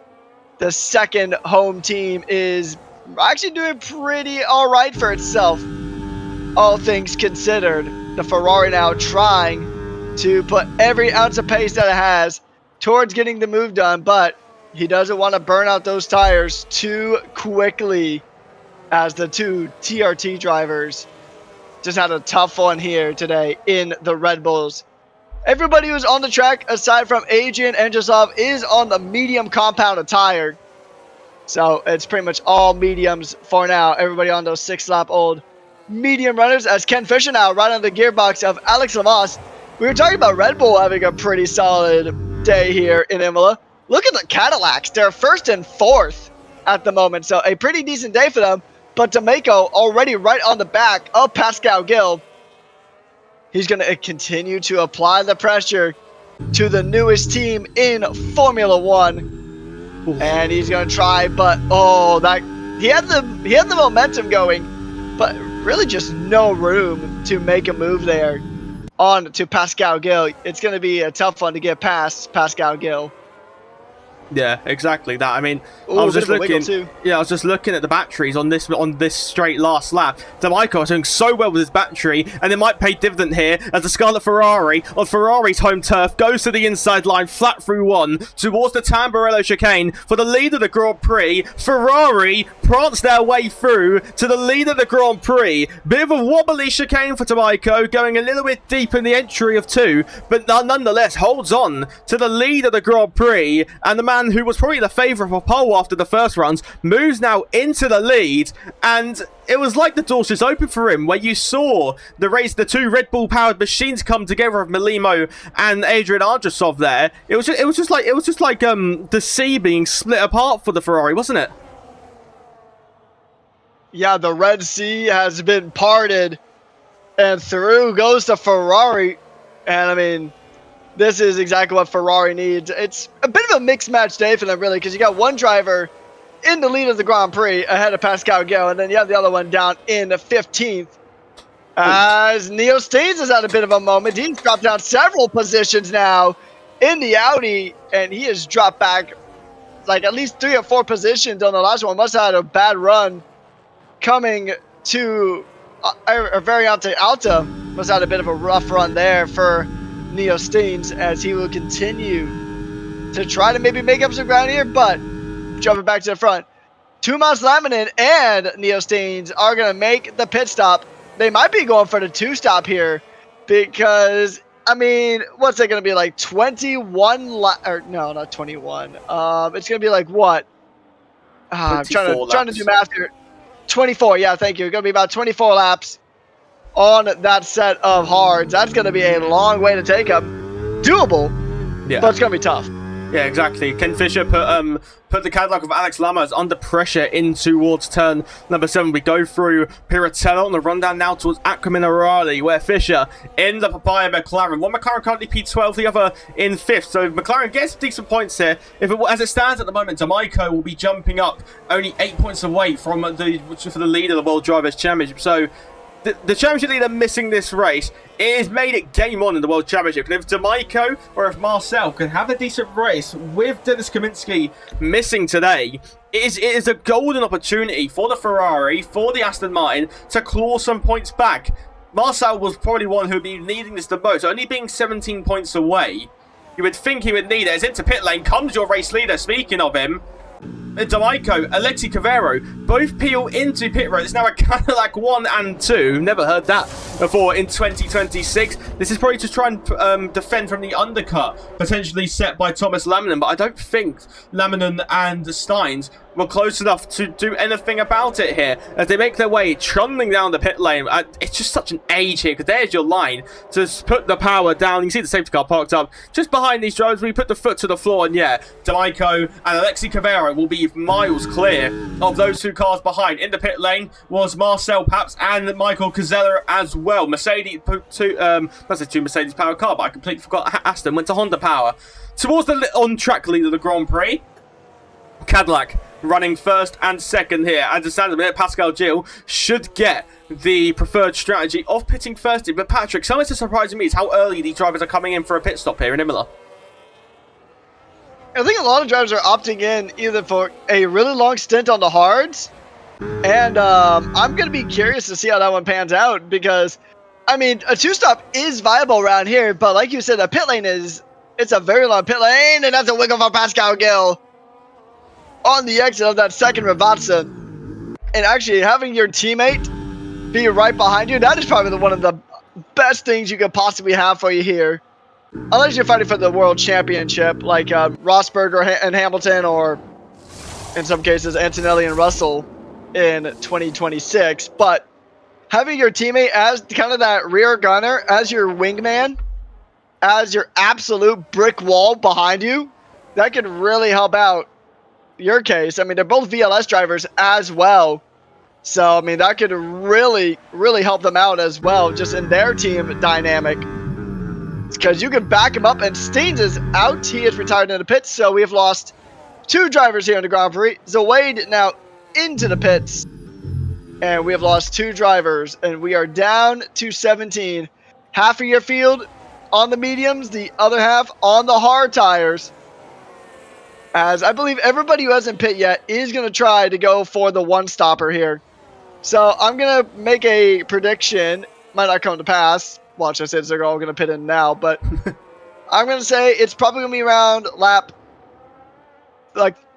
the second home team is actually doing pretty all right for itself, all things considered. The Ferrari now trying to put every ounce of pace that it has towards getting the move done, but he doesn't want to burn out those tires too quickly, as the two TRT drivers just had a tough one here today in the Red Bulls. Everybody who's on the track, aside from Adrian Andrasov, is on the medium compound tire. So it's pretty much all mediums for now. Everybody on those 6-lap-old medium runners, as Ken Fisher now right on the gearbox of Alex Lamas. We were talking about Red Bull having a pretty solid day here in Imola. Look at the Cadillacs. They're first and fourth at the moment. So a pretty decent day for them. But D'Amico already right on the back of Pascal Gill. He's going to continue to apply the pressure to the newest team in Formula One. Ooh. And he's going to try, but he had the momentum going, but really just no room to make a move there on to Pascal Gill. It's going to be a tough one to get past Pascal Gill. Yeah, exactly that. I mean, I was just looking at the batteries on this straight last lap. D'Amico is doing so well with his battery, and it might pay dividend here as the Scarlet Ferrari on Ferrari's home turf goes to the inside line, flat through one, towards the Tamburello chicane for the lead of the Grand Prix. Ferrari prance their way through to the lead of the Grand Prix. Bit of a wobbly chicane for D'Amico, going a little bit deep in the entry of two, but nonetheless holds on to the lead of the Grand Prix, and the man who was probably the favourite for pole after the first runs moves now into the lead, and it was like the doors just opened for him, where you saw the two Red Bull powered machines come together of Malimo and Adrian Andrasov there. It was just like the sea being split apart for the Ferrari, wasn't it? Yeah, the Red Sea has been parted, and through goes the Ferrari, and I mean, this is exactly what Ferrari needs. It's a bit of a mixed match day for them, really, because you got one driver in the lead of the Grand Prix ahead of Pascal Gill, and then you have the other one down in 15th. As Neo Staines has had a bit of a moment. He's dropped down several positions now in the Audi, and he has dropped back like at least 3 or 4 positions on the last one. Must have had a bad run coming to Variante Alta. Must have had a bit of a rough run there for Neo Staines, as he will continue to try to maybe make up some ground here, but jumping back to the front. Tumas Laminin and Neo Staines are going to make the pit stop. They might be going for the 2-stop here, because, I mean, what's it going to be, like 21 or no, not 21. It's going to be like what? I'm trying to do math here. 24, yeah, thank you. It's going to be about 24 laps on that set of hards. That's going to be a long way to take them. Doable, yeah, but it's going to be tough. Yeah, exactly. Ken Fisher put the Cadillac of Alex Lamas under pressure in towards turn number 7. We go through Piratello on the rundown now towards Ackerman O'Reilly, where Fisher in the Papaya McLaren. One McLaren currently P12, the other in 5th. So McLaren gets decent points here. As it stands at the moment, D'Amico will be jumping up only 8 points away from for the lead of the World Drivers' Championship. So the championship leader missing this race, it has made it game on in the World Championship. And if D'Amico or if Marcel can have a decent race with Dennis Kaminsky missing today, it is a golden opportunity for the Ferrari, for the Aston Martin, to claw some points back. Marcel was probably one who would be needing this the most, only being 17 points away. You would think he would need it. As into pit lane comes your race leader, speaking of him. D'Amico, Alexi Cavero, both peel into pit road. It's now a Cadillac 1 and 2. Never heard that before in 2026. This is probably to try and defend from the undercut potentially set by Thomas Laminen, but I don't think Laminen and Steins were close enough to do anything about it here as they make their way trundling down the pit lane. It's just such an age here because there's your line to put the power down. You can see the safety car parked up just behind these drivers. We put the foot to the floor, and yeah, D'Amico and Alexi Cavero will be miles clear of those 2 cars behind. In the pit lane was Marcel Paps and Michael Cazella as well. Mercedes, that's a 2 Mercedes power car, but I completely forgot Aston went to Honda power. Towards the on-track lead of the Grand Prix, Cadillac running 1st and 2nd here. As it stands at the minute, Pascal Gil should get the preferred strategy of pitting first in. But Patrick, something that's surprising me is how early these drivers are coming in for a pit stop here in Imola. I think a lot of drivers are opting in either for a really long stint on the hards, and I'm going to be curious to see how that one pans out because, I mean, a 2-stop is viable around here, but like you said, a pit lane it's a very long pit lane, and that's a wiggle for Pascal Gil on the exit of that second Ravazza. And actually having your teammate be right behind you, that is probably one of the best things you could possibly have for you here. Unless you're fighting for the World Championship, like Rosberg and Hamilton, or in some cases Antonelli and Russell in 2026. But having your teammate as kind of that rear gunner, as your wingman, as your absolute brick wall behind you, that could really help out your case. I mean, they're both VLS drivers as well. So, I mean, that could really, really help them out as well, just in their team dynamic. Because you can back him up, and Steins is out. He is retired in the pits, so we have lost 2 drivers here in the Grand Prix. Zawade now into the pits, and we have lost 2 drivers, and we are down to 17. Half of your field on the mediums, the other half on the hard tires. As I believe everybody who hasn't pit yet is going to try to go for the 1-stopper here. So I'm going to make a prediction. Might not come to pass. Watch, I said they're all going to pit in now, but I'm going to say it's probably going to be around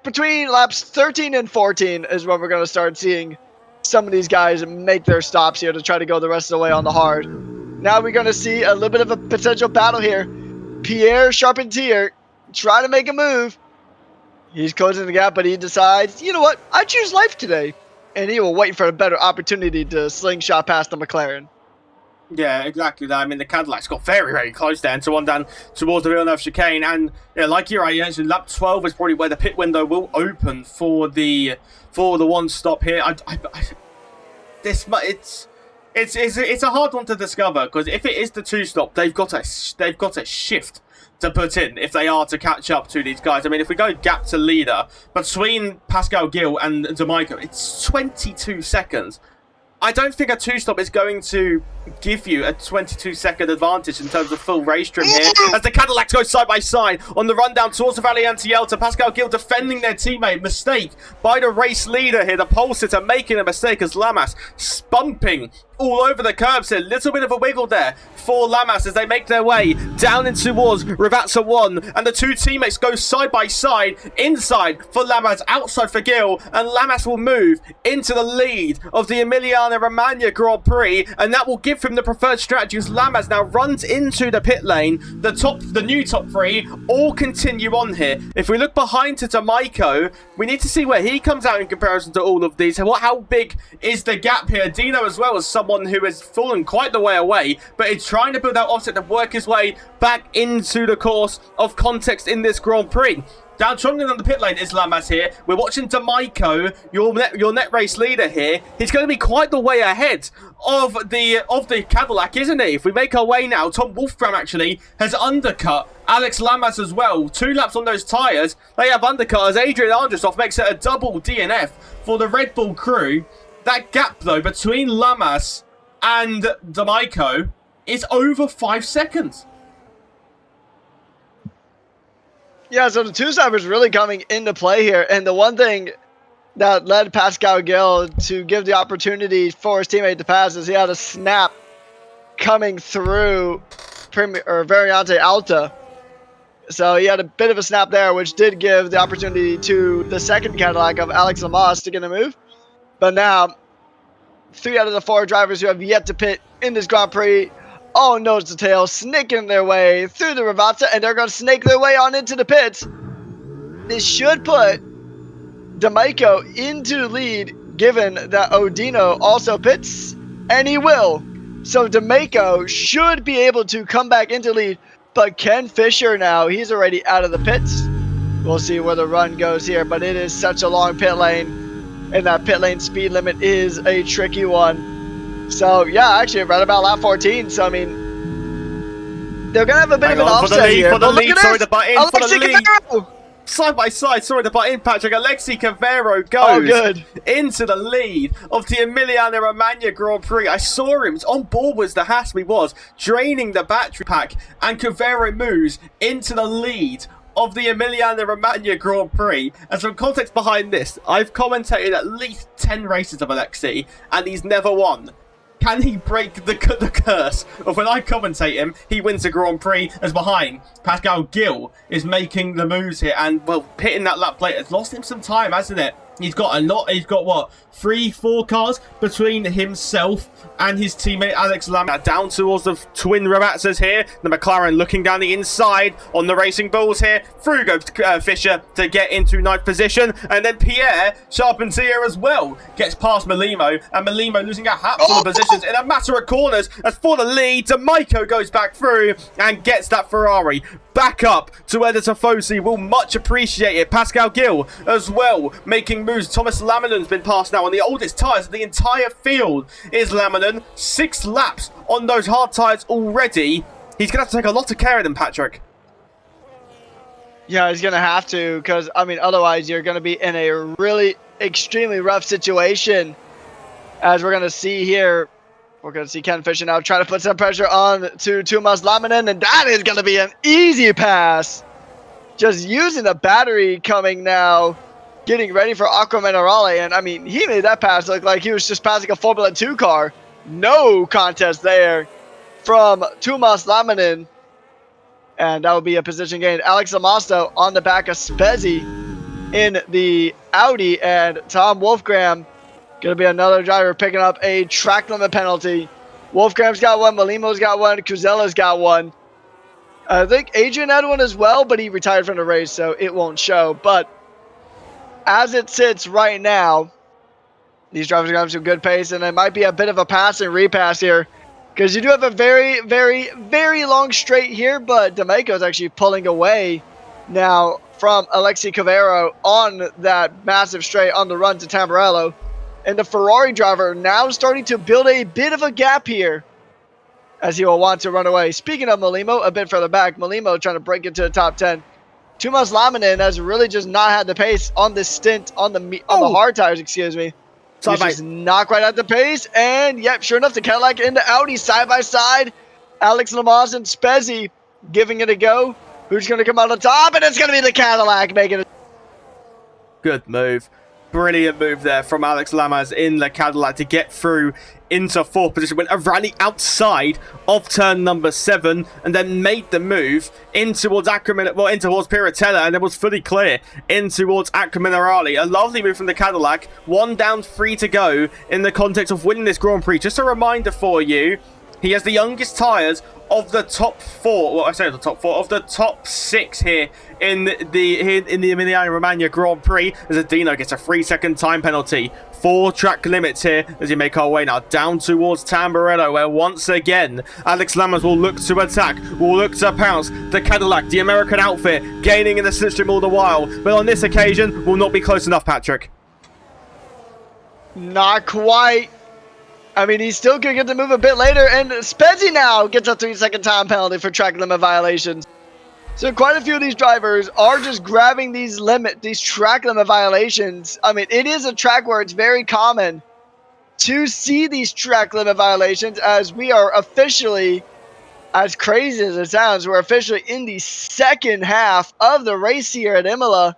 between laps 13 and 14 is when we're going to start seeing some of these guys make their stops here to try to go the rest of the way on the hard. Now we're going to see a little bit of a potential battle here. Pierre Charpentier trying to make a move. He's closing the gap, but he decides, you know what, I choose life today. And he will wait for a better opportunity to slingshot past the McLaren. Yeah, exactly that. I mean, the Cadillac's got very, very close there to one down towards the Villeneuve chicane. And yeah, like you mentioned, lap 12 is probably where the pit window will open for the 1-stop here. It's a hard one to discover because if it is the 2-stop, they've got a shift to put in if they are to catch up to these guys. I mean, if we go gap to leader between Pascal Gil and D'Amico, it's 22 seconds. I don't think a 2-stop is going to give you a 22-second advantage in terms of full race trim here. As the Cadillacs go side by side on the rundown towards the Valley Antielta. Pascal Gil defending their teammate. Mistake by the race leader here. The pole sitter making a mistake as Lamas bumping all over the curbs here. Little bit of a wiggle there for Lamas as they make their way down in towards Ravazza 1. And the 2 teammates go side by side. Inside for Lamas, outside for Gil. And Lamas will move into the lead of the Emilia-Romagna Grand Prix. And that will give him the preferred strategy as Lamas now runs into the pit lane. The new top 3 all continue on here. If we look behind to D'Amico, we need to see where he comes out in comparison to all of these. How big is the gap here? Dino as well as someone someone who has fallen quite the way away, but is trying to build that offset to work his way back into the course of context in this Grand Prix. Downtrodden on the pit lane is Lamas here. We're watching D'Amico, your net race leader here. He's going to be quite the way ahead of the Cadillac, isn't he? If we make our way now, Tom Wolfgram actually has undercut Alex Lamas as well. 2 laps on those tyres. They have undercut as Adrian Andrusov makes it a double DNF for the Red Bull crew. That gap, though, between Lamas and D'Amico is over 5 seconds. Yeah, so the two-stopper's really coming into play here. And the one thing that led Pascal Gill to give the opportunity for his teammate to pass is he had a snap coming through Variante Alta. So he had a bit of a snap there, which did give the opportunity to the second Cadillac of Alex Lamas to get a move. But now, 3 out of the 4 drivers who have yet to pit in this Grand Prix all nose to tail, snaking their way through the Ravazza, and they're going to snake their way on into the pits. This should put D'Amico into the lead, given that Odino also pits, and he will. So D'Amico should be able to come back into the lead, but Ken Fisher now, he's already out of the pits. We'll see where the run goes here, but it is such a long pit lane, and that pit lane speed limit is a tricky one. So, yeah, actually, right about lap 14. So, I mean, they're going to have a bit of an offset here. For the lead, sorry to butt in. For the lead. Cavero! Side by side, sorry to butt in, Patrick. Alexi Cavero goes into the lead of the Emiliano Romagna Grand Prix. I saw him on board was the Hasby was draining the battery pack, and Cavero moves into the lead of the Emiliano Romagna Grand Prix. And some context behind this, I've commentated at least 10 races of Alexi, and he's never won. Can he break the curse of when I commentate him, he wins the Grand Prix, as behind Pascal Gill is making the moves here, and, well, pitting that lap later has lost him some time, hasn't it? He's got a lot. He's got, what, 3-4 cars between himself and his teammate Alex Lamas. Down towards the twin Ravazzas here. The McLaren looking down the inside on the Racing Bulls here. Through goes Fisher to get into 9th position. And then Pierre Charpentier as well gets past Malimo. And Malimo losing a handful of positions in a matter of corners. As for the lead, D'Amico goes back through and gets that Ferrari back up to where the Tifosi will much appreciate it. Pascal Gill as well making moves. Thomas Laminen's been passed now on the oldest tyres of the entire field is Laminen. 6 laps on those hard tyres already. He's going to have to take a lot of care of them, Patrick. Yeah, he's going to have to, because, I mean, otherwise you're going to be in a really extremely rough situation. As we're going to see here, we're going to see Ken Fisher now try to put some pressure on to Thomas Laminen, and that is going to be an easy pass. Just using the battery coming now, getting ready for Aqua Minerale, and I mean, he made that pass look like he was just passing a Formula 2 car. No contest there from Thomas Laminen, and that will be a position gain. Alex Amasto on the back of Spezzi in the Audi, and Tom Wolfgram going to be another driver picking up a track limit penalty. Wolfgram's got one, Malimo's got one, Cuzella's got one. I think Adrian had one as well, but he retired from the race, so it won't show. But as it sits right now, these drivers are going to have some good pace, and it might be a bit of a pass and repass here, because you do have a very, very, very long straight here, but D'Amico is actually pulling away now from Alexi Cavero on that massive straight on the run to Tamburello. And the Ferrari driver now starting to build a bit of a gap here, as he will want to run away. Speaking of Malimo, a bit further back, Malimo trying to break into the top 10. Thomas Laminen has really just not had the pace on this stint on the hard tires, excuse me. He's just not quite at the pace, and yep, sure enough, the Cadillac and the Audi side by side. Alex Lamas and Spezzi giving it a go. Who's going to come out on top? And it's going to be the Cadillac making it. Good move. Brilliant move there from Alex Lamas in the Cadillac to get through into 4th position. Went a rally outside of turn number 7 and then made the move in towards in towards Piratella, and it was fully clear in towards Aqua Minerale. A lovely move from the Cadillac. 1 down, 3 to go in the context of winning this Grand Prix. Just a reminder for you, he has the youngest tyres of the top 4. Well, I say the top 4 of the top 6 here in the Emiliano Romagna Grand Prix, as Adino gets a 3-second time penalty 4 track limits here as we make our way now down towards Tamburello, where once again Alex Lammers will look to attack, will look to pounce. The Cadillac, the American outfit, gaining in the slipstream all the while, but on this occasion will not be close enough, Patrick. Not quite. I mean, he's still going to get to move a bit later, and Spezzi now gets a 3-second time penalty for track limit violations. So quite a few of these drivers are just grabbing these track limit violations. I mean, it is a track where it's very common to see these track limit violations, as we are officially, as crazy as it sounds, we're officially in the second half of the race here at Imola.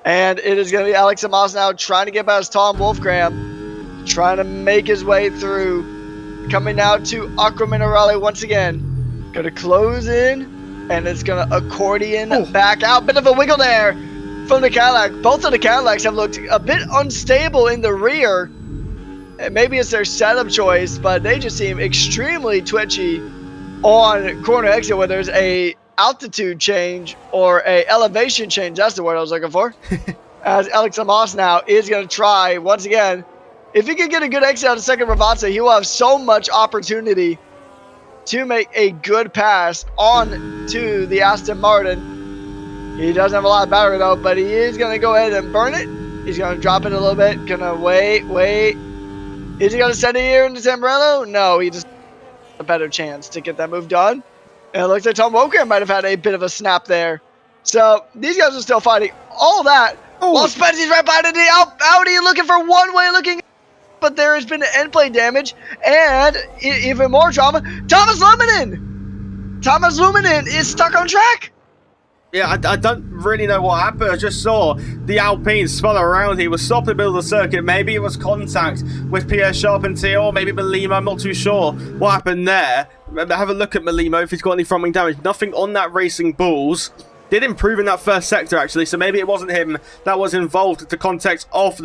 And it is going to be Alex Lamas now trying to get past Tom Wolfgram, trying to make his way through, coming now to Acqua Minerale once again. Going to close in. And it's going to accordion back out. Bit of a wiggle there from the Cadillac. Both of the Cadillacs have looked a bit unstable in the rear. And maybe it's their setup choice, but they just seem extremely twitchy on corner exit where there's a altitude change or a elevation change. That's the word I was looking for. As Alex Lamas now is going to try once again. If he can get a good exit out of second Ravazza, he will have so much opportunity to make a good pass on to the Aston Martin. He doesn't have a lot of battery though, but he is going to go ahead and burn it. He's going to drop it a little bit. Going to wait. Is he going to send it here into Zambrello? No, he just a better chance to get that move done. And it looks like Tom Wolfgram might have had a bit of a snap there. So these guys are still fighting all that. While Spezzi's right behind the Audi looking for one-way looking. But there has been end plate damage, and even more drama. Thomas Luminen is stuck on track. Yeah, I don't really know what happened. I just saw the Alpine spun around. He was stopped in the middle of the circuit. Maybe it was contact with Pierre Charpentier or maybe Malimo. I'm not too sure what happened there. Have a look at Malimo if he's got any front wing damage. Nothing on that Racing Bulls. Did improve in that first sector, actually, so maybe it wasn't him that was involved in the context of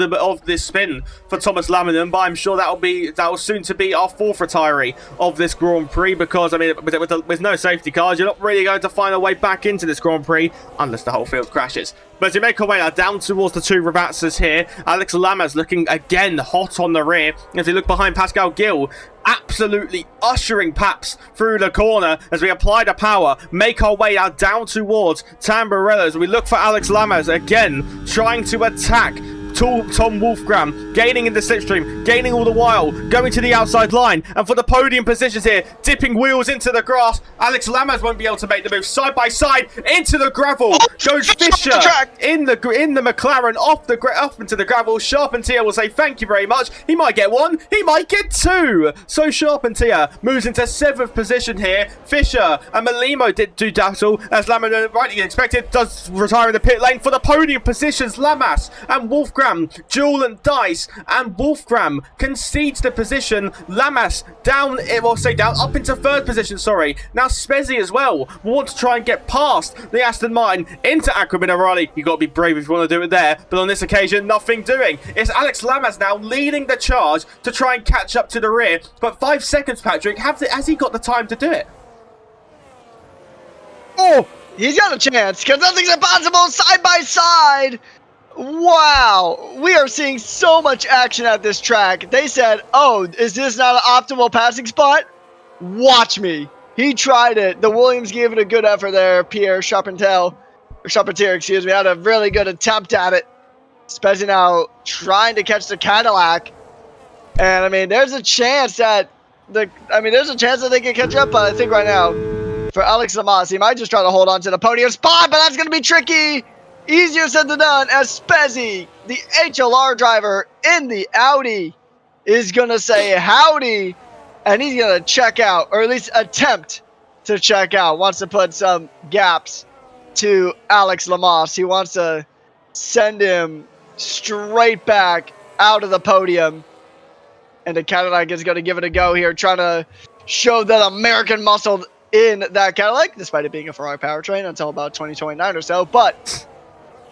this spin for Thomas Laminen, but I'm sure that will soon to be our 4th retiree of this Grand Prix, because, I mean, with no safety cars, you're not really going to find a way back into this Grand Prix unless the whole field crashes. But as we make our way now down towards the 2 Ravazzas here, Alex Lamas looking again hot on the rear. As we look behind Pascal Gil, absolutely ushering Paps through the corner as we apply the power, make our way out down towards Tamburello as we look for Alex Lamas again, trying to attack Tom Wolfgram, gaining in the slipstream, gaining all the while, going to the outside line, and for the podium positions here, dipping wheels into the grass. Alex Lamas won't be able to make the move. Side by side into the gravel goes Fisher in the McLaren off into the gravel. Charpentier will say thank you very much. He might get 1, he might get 2. So Charpentier moves into 7th position here. Fisher and Malimo did do battle as Lamas, rightly expected, does retire in the pit lane for the podium positions. Lamas and Wolfgram, Jewel and Dice, and Wolfgram concedes the position. Lamas down up into 3rd position, sorry. Now Spezzi as well will want to try and get past the Aston Martin into Acqua Minerale. You've got to be brave if you want to do it there, but on this occasion, nothing doing. It's Alex Lamas now leading the charge to try and catch up to the rear, but 5 seconds, Patrick, has he got the time to do it? Oh, he's got a chance, because nothing's impossible side by side. Wow, we are seeing so much action at this track. They said, oh, is this not an optimal passing spot? Watch me. He tried it. The Williams gave it a good effort there. Pierre Charpentier, had a really good attempt at it. Spezzi now trying to catch the Cadillac. And, I mean, there's a chance that they can catch up, but I think right now, for Alex Lamas, he might just try to hold on to the podium spot, but that's going to be tricky. Easier said than done, as Spezzi, the HLR driver in the Audi, is going to say howdy, and he's going to check out, or at least attempt to check out. Wants to put some gaps to Alex Lamas. He wants to send him straight back out of the podium. And the Cadillac is going to give it a go here, trying to show that American muscle in that Cadillac, despite it being a Ferrari powertrain until about 2029 or so. But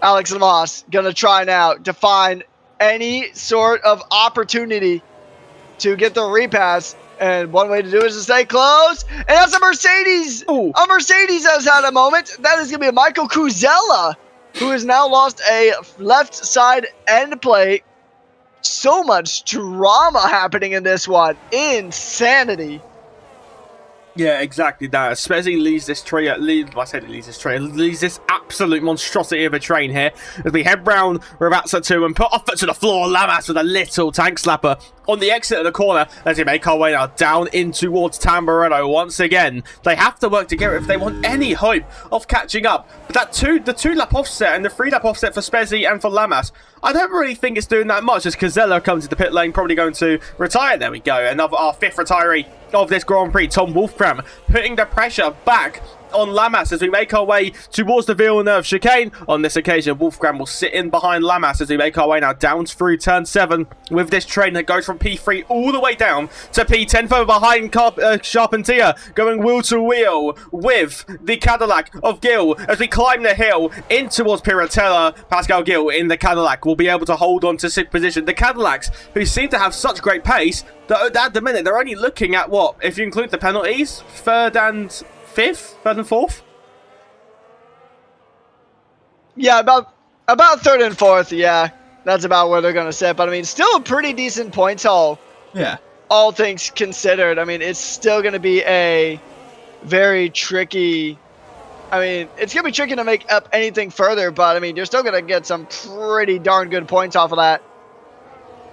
Alex Lamas going to try now to find any sort of opportunity to get the repass. And one way to do it is to stay close. And that's a Mercedes. Ooh. A Mercedes has had a moment. That is going to be Michael Kuzella, who has now lost a left side end plate. So much drama happening in this one. Insanity. Yeah, exactly that. Spezzy leads this train. Leads this absolute monstrosity of a train here. As we head round Ravatsa 2 and put our foot to the floor. Lamas with a little tank slapper on the exit of the corner as we make our way now down in towards Tamburello. Once again, they have to work together if they want any hope of catching up. But the 2-lap offset and the 3-lap offset for Spezzy and for Lamas, I don't really think it's doing that much as Cazella comes to the pit lane, probably going to retire. There we go. Another, our 5th retiree of this Grand Prix, Tom Wolfgram, putting the pressure back on Lamas as we make our way towards the Villeneuve chicane. On this occasion, Wolfgram will sit in behind Lamas as we make our way now down through turn 7 with this train that goes from P3 all the way down to P10, further behind Charpentier, going wheel to wheel with the Cadillac of Gill as we climb the hill in towards Piratella. Pascal Gill in the Cadillac will be able to hold on to 6th position. The Cadillacs, who seem to have such great pace, that at the minute they're only looking at what, if you include the penalties, 3rd and 4th? Yeah, about 3rd and 4th, yeah. That's about where they're going to sit. But, I mean, still a pretty decent points haul. Yeah. All things considered. I mean, it's still going to be a very tricky... I mean, it's going to be tricky to make up anything further. But, I mean, you're still going to get some pretty darn good points off of that.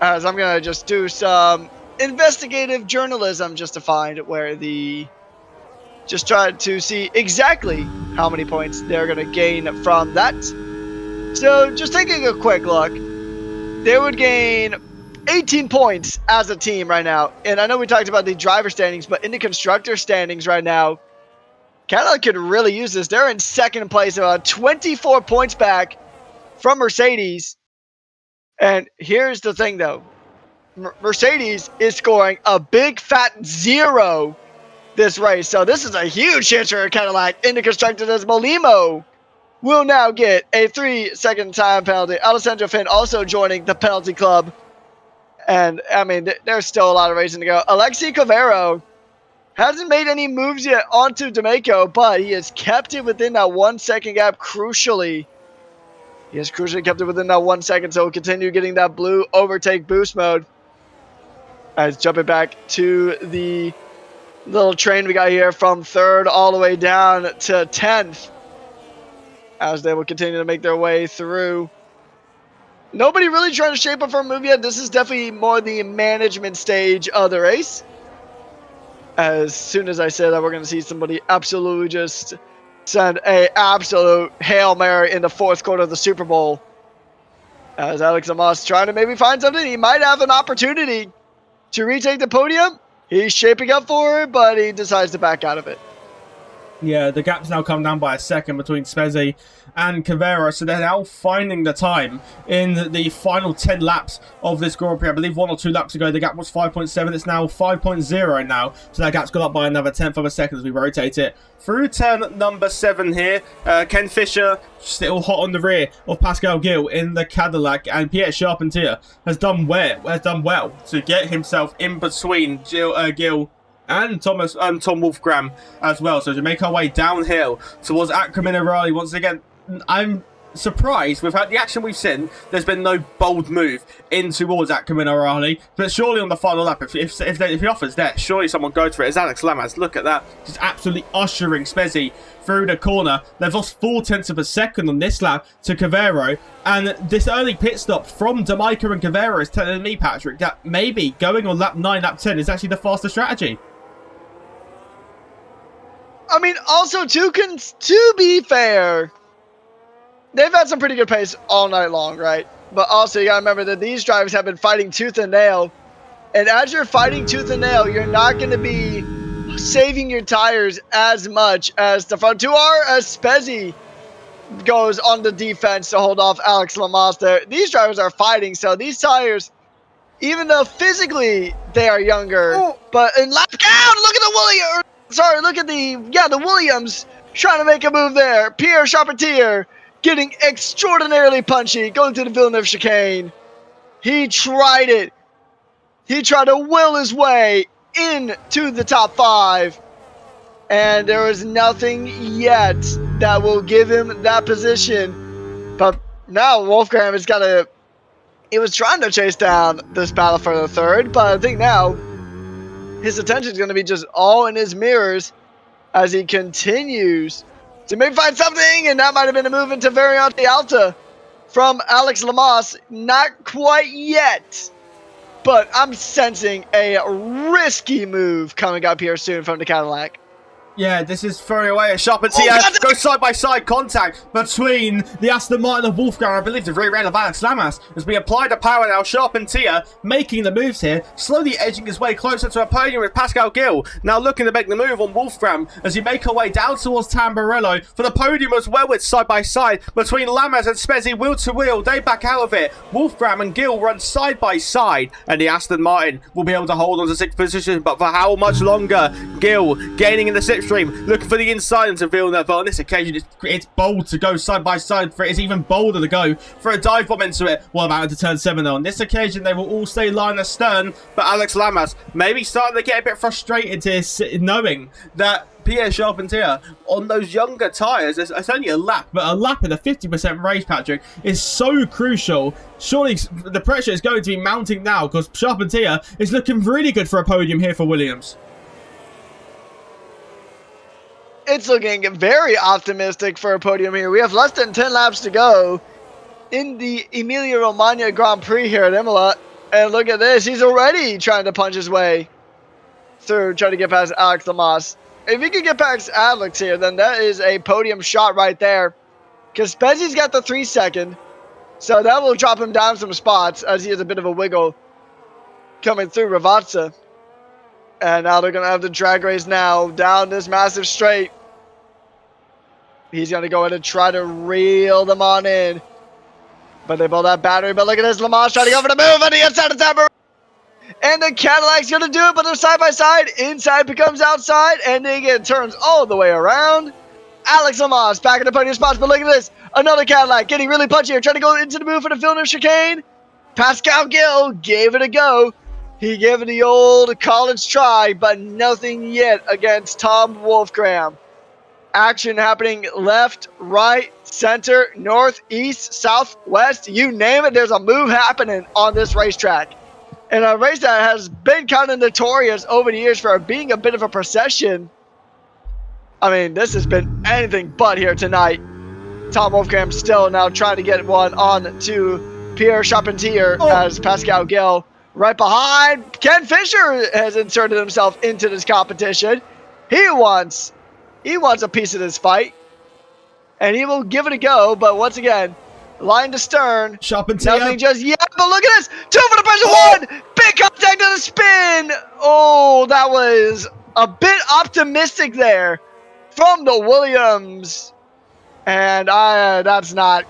As I'm going to just do some investigative journalism just to find where the... Just try to see exactly how many points they're going to gain from that. So, just taking a quick look, they would gain 18 points as a team right now. And I know we talked about the driver standings, but in the constructor standings right now, Cadillac could really use this. They're in 2nd place, about 24 points back from Mercedes. And here's the thing, though. Mercedes is scoring a big fat 0 this race. So this is a huge chance for Cadillac in the constructors as Molimo will now get a 3-second time penalty. Alessandro Finn also joining the penalty club. And, I mean, there's still a lot of racing to go. Alexi Cavero hasn't made any moves yet onto D'Amico, but he has kept it within that 1-second gap crucially. He has crucially kept it within that 1 second, so he'll continue getting that blue overtake boost mode. As jumping back to the little train we got here from 3rd all the way down to 10th as they will continue to make their way through. Nobody really trying to shape up for a move yet. This is definitely more the management stage of the race. As soon as I said that, we're going to see somebody absolutely just send a absolute Hail Mary in the 4th quarter of the Super Bowl. As Alex Amos trying to maybe find something. He might have an opportunity to retake the podium. He's shaping up for it, but he decides to back out of it. Yeah, the gap's now come down by a second between Spezzi and Cavero, so they're now finding the time in the final 10 laps of this Grand Prix. I believe 1 or 2 laps ago, the gap was 5.7. It's now 5.0 now, so that gap's gone up by another 1/10 of a second as we rotate it through turn number 7 here. Ken Fisher still hot on the rear of Pascal Gill in the Cadillac, and Pierre Charpentier has done well to get himself in between Gill and Tom Wolfgram as well. So to make our way downhill towards Acrominerali once again, I'm surprised with the action we've seen. There's been no bold move in towards Acrominerali, but surely on the final lap, if the offer's there, surely someone goes for it. It's Alex Lamas. Look at that, just absolutely ushering Spezzi through the corner. They've lost 0.4 of a second on this lap to Cavero, and this early pit stop from D'Amico and Cavero is telling me, Patrick, that maybe going on lap 9, lap 10 is actually the faster strategy. I mean, also, to be fair, they've had some pretty good pace all night long, right? But also, you gotta remember that these drivers have been fighting tooth and nail. And as you're fighting tooth and nail, you're not going to be saving your tires as much as the front two are, as Spezzi goes on the defense to hold off Alex Lamas there. These drivers are fighting, so these tires, even though physically they are younger, but in lap count, look at the Williams. Sorry, look at the Williams trying to make a move there. Pierre Charpentier getting extraordinarily punchy, going to the Villeneuve chicane. He tried it. He tried to will his way into the top 5. And there is nothing yet that will give him that position. But now Wolfgram has got to He was trying to chase down this battle for the third, but I think now his attention is going to be just all in his mirrors as he continues to maybe find something, and that might have been a move into Variante Alta from Alex Lamas. Not quite yet, but I'm sensing a risky move coming up here soon from the Cadillac. Yeah, this is throwing away a Sharp and Tia. Goes side-by-side contact between the Aston Martin of Wolfgang. I believe the rear end of Alex Lamas as we apply the power now. Sharp and Tia making the moves here, slowly edging his way closer to a podium with Pascal Gill. Now looking to make the move on Wolfgram as he make our way down towards Tamburello for the podium as well. It's side-by-side between Lamas and Spezzi, wheel-to-wheel. They back out of it. Wolfgram and Gill run side-by-side, and the Aston Martin will be able to hold on to 6th position, but for how much longer? Gill gaining in the slipstream, looking for the inside into Villeneuve. On this occasion, it's bold to go side by side for it. It's even bolder to go for a dive bomb into it. What about into turn 7 though? On this occasion, they will all stay line astern, but Alex Lamas maybe starting to get a bit frustrated here, knowing that Pierre Charpentier on those younger tyres, it's only a lap, but a lap in a 50% race, Patrick, is so crucial. Surely the pressure is going to be mounting now because Charpentier is looking really good for a podium here for Williams. It's looking very optimistic for a podium here. We have less than 10 laps to go in the Emilia-Romagna Grand Prix here at Imola. And look at this. He's already trying to punch his way through, trying to get past Alex Lamas. If he can get past Alex here, then that is a podium shot right there. Because Spezzi's got the 3 second. So that will drop him down some spots as he has a bit of a wiggle coming through Ravazza. And now they're going to have the drag race now down this massive straight. He's going to go in and try to reel them on in. But they build that battery. But look at this. Lamas trying to go for the move on the inside of Tamburello. And the Cadillac's going to do it, but they're side by side. Inside becomes outside. And they get turns all the way around. Alex Lamas back in the podium spots. But look at this. Another Cadillac getting really punchy here. Trying to go into the move for the Villeneuve chicane. Pascal Gill gave it a go. He gave it the old college try, but nothing yet against Tom Wolfgram. Action happening left, right, center, north, east, south, west, you name it. There's a move happening on this racetrack. And a race that has been kind of notorious over the years for being a bit of a procession. I mean, this has been anything but here tonight. Tom Wolfgram still now trying to get one on to Pierre Charpentier as Pascal Gill right behind. Ken Fisher has inserted himself into this competition. He wants a piece of this fight. And he will give it a go, but once again, line to stern. Charpentier. Nothing just yet, but look at this. 2 for the pressure, 1. Big contact to the spin. Oh, that was a bit optimistic there from the Williams. And that's not.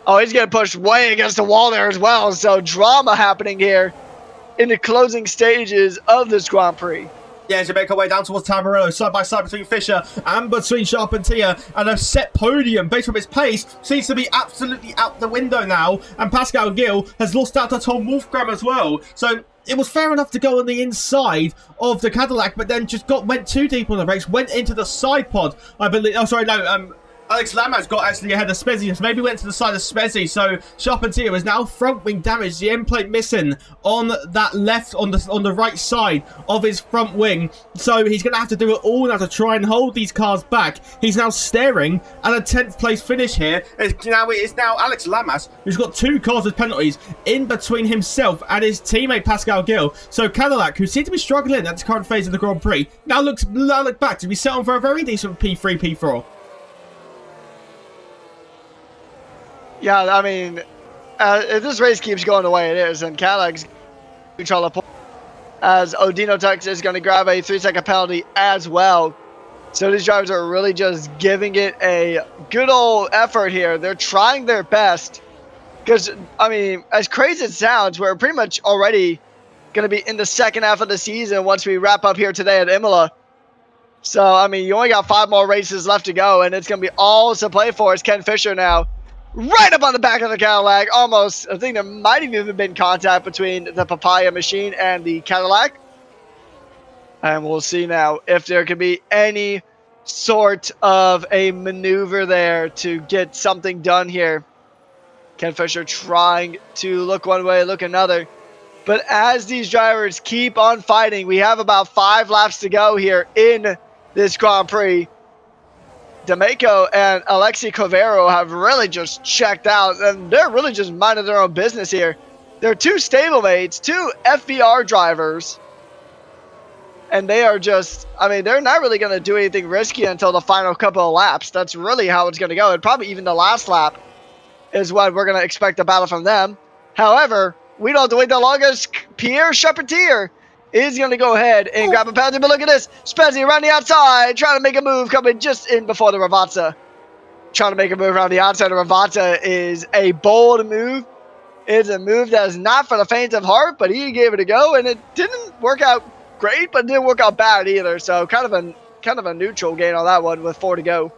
Oh, he's getting pushed way against the wall there as well. So drama happening here in the closing stages of this Grand Prix. Yeah, as they make our way down towards Tamburello, side by side between Fisher and between Charpentier, and a set podium based on his pace seems to be absolutely out the window now, and Pascal Gill has lost out to Tom Wolfgram as well. So it was fair enough to go on the inside of the Cadillac, but then just went too deep on the brakes, went into the side pod, I believe. Oh, sorry, no, Alex Lamas got actually ahead of Spezzi, maybe went to the side of Spezzi, so Charpentier is now front wing damaged, the end plate missing on that left, on the right side of his front wing, so he's going to have to do it all now to try and hold these cars back. He's now staring at a 10th place finish here. It is now Alex Lamas, who's got 2 cars with penalties in between himself and his teammate Pascal Gill, so Cadillac, who seemed to be struggling at the current phase of the Grand Prix, now looks back to be set on for a very decent P3, P4. Yeah, I mean, if this race keeps going the way it is, then Cadillac's control the point, as Odino Tux is going to grab a 3-second penalty as well. So these drivers are really just giving it a good old effort here. They're trying their best. Because, I mean, as crazy as it sounds, we're pretty much already going to be in the second half of the season once we wrap up here today at Imola. So, I mean, you only got 5 more races left to go, and it's going to be all to play for. It's Ken Fisher now, right up on the back of the Cadillac. Almost, I think there might have even been contact between the Papaya machine and the Cadillac. And we'll see now if there could be any sort of a maneuver there to get something done here. Ken Fisher trying to look one way, look another. But as these drivers keep on fighting, we have about 5 laps to go here in this Grand Prix. D'Amico and Alexi Covero have really just checked out, and they're really just minding their own business here. They're 2 stablemates, 2 FBR drivers, and they are just, I mean, they're not really going to do anything risky until the final couple of laps. That's really how it's going to go, and probably even the last lap is what we're going to expect a battle from them. However, we don't have to wait that long as Pierre Charpentier is going to go ahead and grab a penalty. But look at this. Spezzi around the outside, trying to make a move, coming just in before the Ravazza. Trying to make a move around the outside of Ravazza is a bold move. It's a move that is not for the faint of heart, but he gave it a go, and it didn't work out great, but didn't work out bad either. So kind of a neutral gain on that one with 4 to go.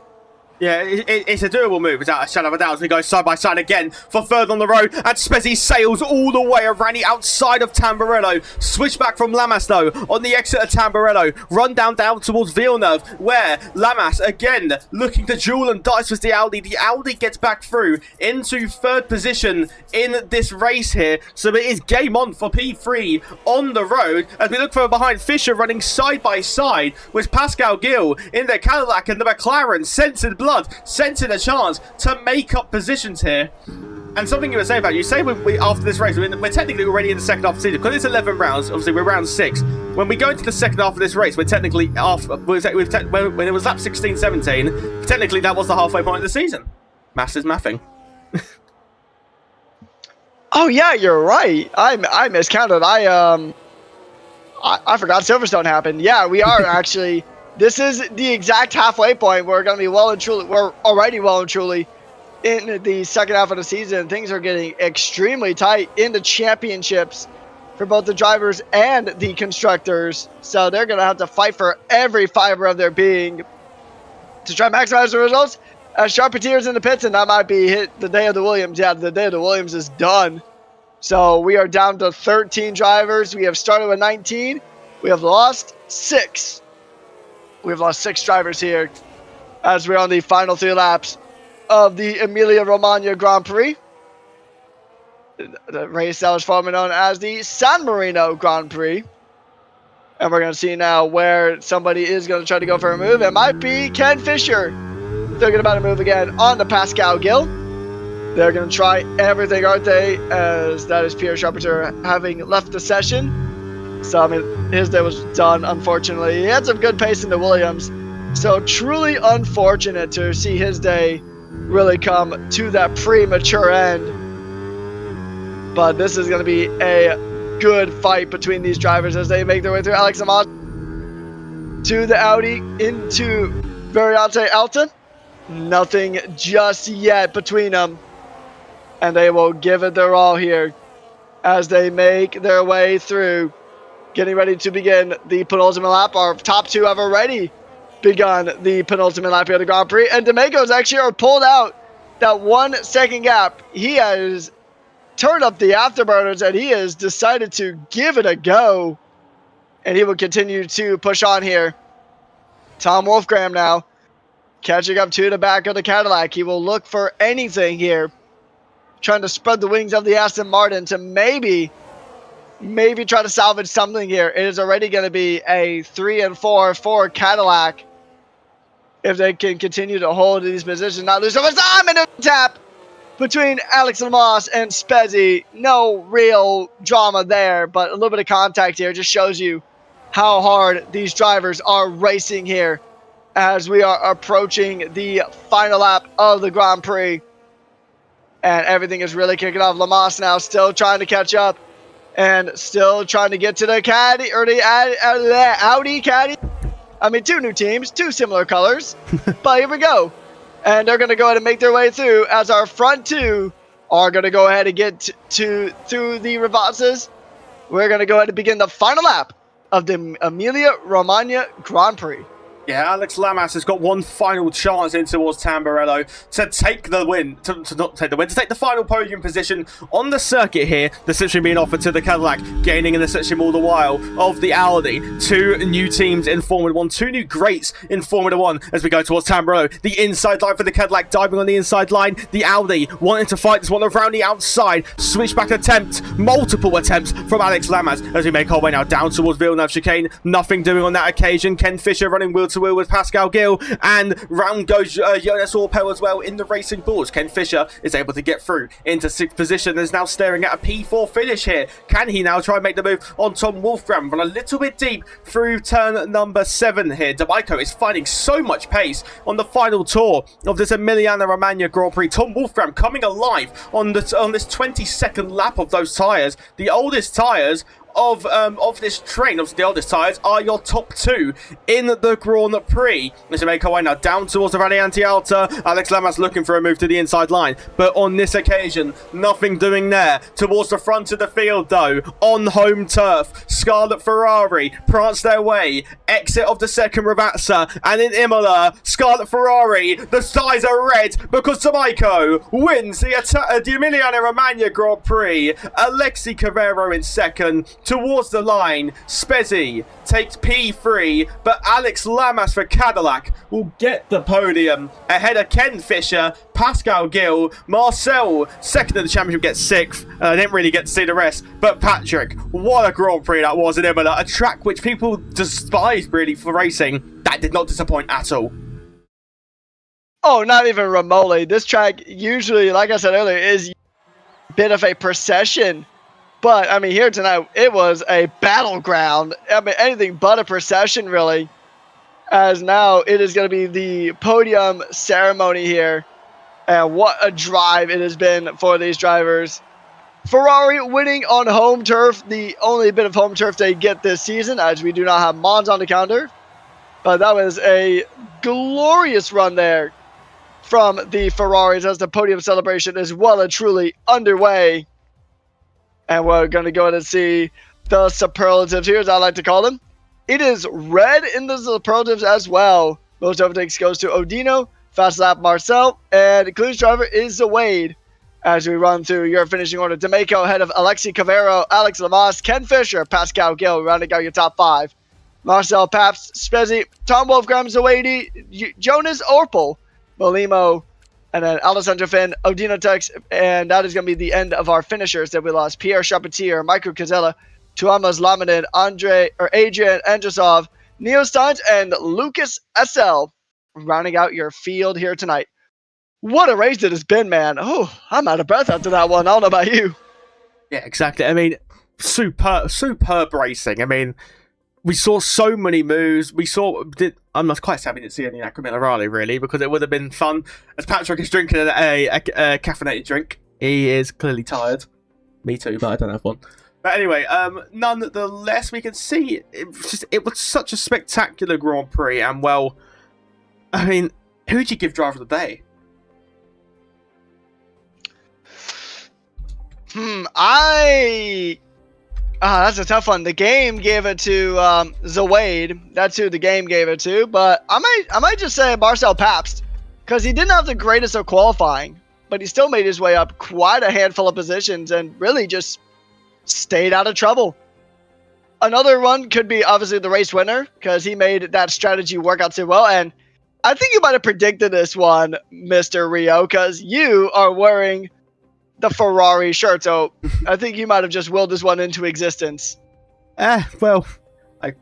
Yeah, it's a doable move without a shadow of a doubt as we go side by side again for third on the road. And Spezzi sails all the way around the outside of Tamburello. Switch back from Lamas though on the exit of Tamburello. Run down towards Villeneuve where Lamas again looking to duel and dice with the Audi. The Audi gets back through into third position in this race here. So it is game on for P3 on the road as we look for behind Fisher running side by side with Pascal Gill in their Cadillac and the McLaren censored blood, sensing a chance to make up positions here. And something you were saying about, you say we after this race, we're technically already in the second half of the season, because it's 11 rounds, obviously we're round 6. When we go into the second half of this race, we're technically after, when it was lap 16, 17, technically that was the halfway point of the season. Maths is mathing. Oh yeah, you're right. I miscounted. I forgot Silverstone happened. Yeah, we are actually. This is the exact halfway point. We're going to be we're already well and truly in the second half of the season. Things are getting extremely tight in the championships for both the drivers and the constructors. So they're going to have to fight for every fiber of their being to try to maximize the results. Charpentier's in the pits, and that might be hit the day of the Williams. Yeah, the day of the Williams is done. So we are down to 13 drivers. We have started with 19. We have lost 6. We've lost 6 drivers here as we're on the final 3 laps of the Emilia-Romagna Grand Prix. The race that was formerly known as the San Marino Grand Prix. And we're going to see now where somebody is going to try to go for a move. It might be Ken Fisher thinking about a move again on the Pascal Gill. They're going to try everything, aren't they? As that is Pierre Charpentier having left the session. So, I mean, his day was done, unfortunately. He had some good pace in the Williams. So, truly unfortunate to see his day really come to that premature end. But this is going to be a good fight between these drivers as they make their way through. Alex Amad to the Audi into Variante Alta. Nothing just yet between them. And they will give it their all here as they make their way through. Getting ready to begin the penultimate lap. Our top 2 have already begun the penultimate lap here at the Grand Prix. And D'Amico's actually pulled out that 1 second gap. He has turned up the afterburners and he has decided to give it a go. And he will continue to push on here. Tom Wolfgram now catching up to the back of the Cadillac. He will look for anything here. Trying to spread the wings of the Aston Martin to maybe try to salvage something here. It is already going to be a 3 and 4 for Cadillac if they can continue to hold these positions, not lose so much time. And a tap between Alex Lamas and Spezzi. No real drama there, but a little bit of contact here just shows you how hard these drivers are racing here as we are approaching the final lap of the Grand Prix. And everything is really kicking off. Lamas now still trying to catch up. And still trying to get to the caddy, or the Audi caddy. I mean, 2 new teams, 2 similar colors. But here we go. And they're going to go ahead and make their way through as our front 2 are going to go ahead and get through the Ravazzas. We're going to go ahead and begin the final lap of the Emilia-Romagna Grand Prix. Yeah, Alex Lamas has got one final chance in towards Tamburello to take the win, to not take the win, to take the final podium position on the circuit here. The section being offered to the Cadillac, gaining in the section all the while of the Audi. Two new teams in Formula 1, two new greats in Formula 1 as we go towards Tamburello. The inside line for the Cadillac, diving on the inside line. The Audi wanting to fight this one around the outside. Switchback attempt, multiple attempts from Alex Lamas as we make our way now down towards Villeneuve chicane. Nothing doing on that occasion. Ken Fisher running wheel to wheel with Pascal Gill, and round goes Jonas Orpel as well in the racing bulls. Ken Fisher is able to get through into 6th position and is now staring at a P4 finish here. Can he now try and make the move on Tom Wolfgram? Run a little bit deep through turn number 7 here. D'Amico is finding so much pace on the final tour of this Emiliana Romagna Grand Prix. Tom Wolfgram coming alive on this 22nd lap of those tyres, the oldest tyres of this train. Obviously, the oldest tyres are your top 2 in the Grand Prix. As we make our way now down towards the Variante Alta. Alex Lamas looking for a move to the inside line, but on this occasion, nothing doing there. Towards the front of the field, though, on home turf, Scarlet Ferrari prance their way. Exit of the second Ravazza, and in Imola, Scarlet Ferrari, the skies are red because D'Amico wins the Emiliana Romagna Grand Prix. Alexi Cavero in second. Towards the line, Spezzi takes P3, but Alex Lamas for Cadillac will get the podium ahead of Ken Fisher, Pascal Gill, Marcel, second in the championship, gets 6th. I didn't really get to see the rest, but Patrick, what a Grand Prix that was in Imola, a track which people despise really for racing. That did not disappoint at all. Oh, not even remotely. This track usually, like I said earlier, is a bit of a procession. But, I mean, here tonight, it was a battleground. I mean, anything but a procession, really. As now, it is going to be the podium ceremony here. And what a drive it has been for these drivers. Ferrari winning on home turf, the only bit of home turf they get this season, as we do not have Mons on the calendar. But that was a glorious run there from the Ferraris as the podium celebration is well and truly underway. And we're going to go ahead and see the superlatives here, as I like to call them. It is red in the superlatives as well. Most overtakes goes to Odino, fast lap Marcel, and clearance driver is Wade. As we run through your finishing order, D'Amico ahead of Alexi Cavero, Alex Lamas, Ken Fisher, Pascal Gill, rounding out your top 5. Marcel Paps, Spezzi, Tom Wolfgram, Zawadi, Jonas Orpel, Molimo, and then Alessandro Finn, Odino Tex, and that is going to be the end of our finishers that we lost. Pierre Charpentier, Michael Kazella, Tuomas Lamadin, Adrian Androsov, Neo Steins, and Lucas SL, rounding out your field here tonight. What a race it has been, man. Oh, I'm out of breath after that one. I don't know about you. Yeah, exactly. I mean, superb racing. I mean, we saw so many moves. I'm quite sad we didn't see any Acromilla Raleigh, really, because it would have been fun. As Patrick is drinking a caffeinated drink, he is clearly tired. Me too, but I don't have one. But anyway, nonetheless, we can see it was such a spectacular Grand Prix, and well, I mean, who would you give driver of the day? That's a tough one. The game gave it to Zawade. That's who the game gave it to. But I might just say Marcel Pabst, because he didn't have the greatest of qualifying, but he still made his way up quite a handful of positions and really just stayed out of trouble. Another one could be obviously the race winner, because he made that strategy work out so well. And I think you might have predicted this one, Mr. Rio, because you are wearing the Ferrari shirt, so I think you might have just willed this one into existence. Well, I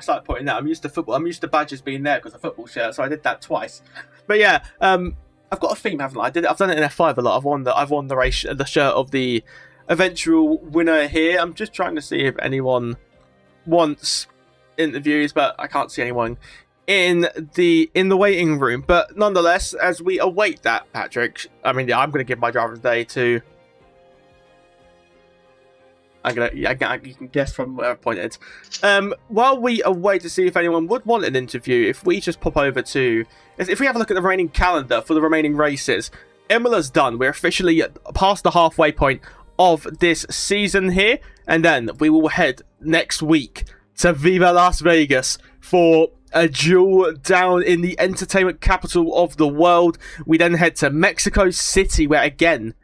started pointing out I'm used to football. I'm used to badges being there because of football shirt, so I did that twice. But yeah, I've got a theme, haven't I? I've done it in F5 a lot. I've won the race, the shirt of the eventual winner here. I'm just trying to see if anyone wants interviews, but I can't see anyone in the waiting room. But nonetheless, as we await that, Patrick, I mean, yeah, I'm going to give my driver of the day to... you can guess from where I pointed. While we await to see if anyone would want an interview, if we just pop over to... If we have a look at the remaining calendar for the remaining races, Imola's done. We're officially past the halfway point of this season here. And then we will head next week to Viva Las Vegas for a duel down in the entertainment capital of the world. We then head to Mexico City, where again,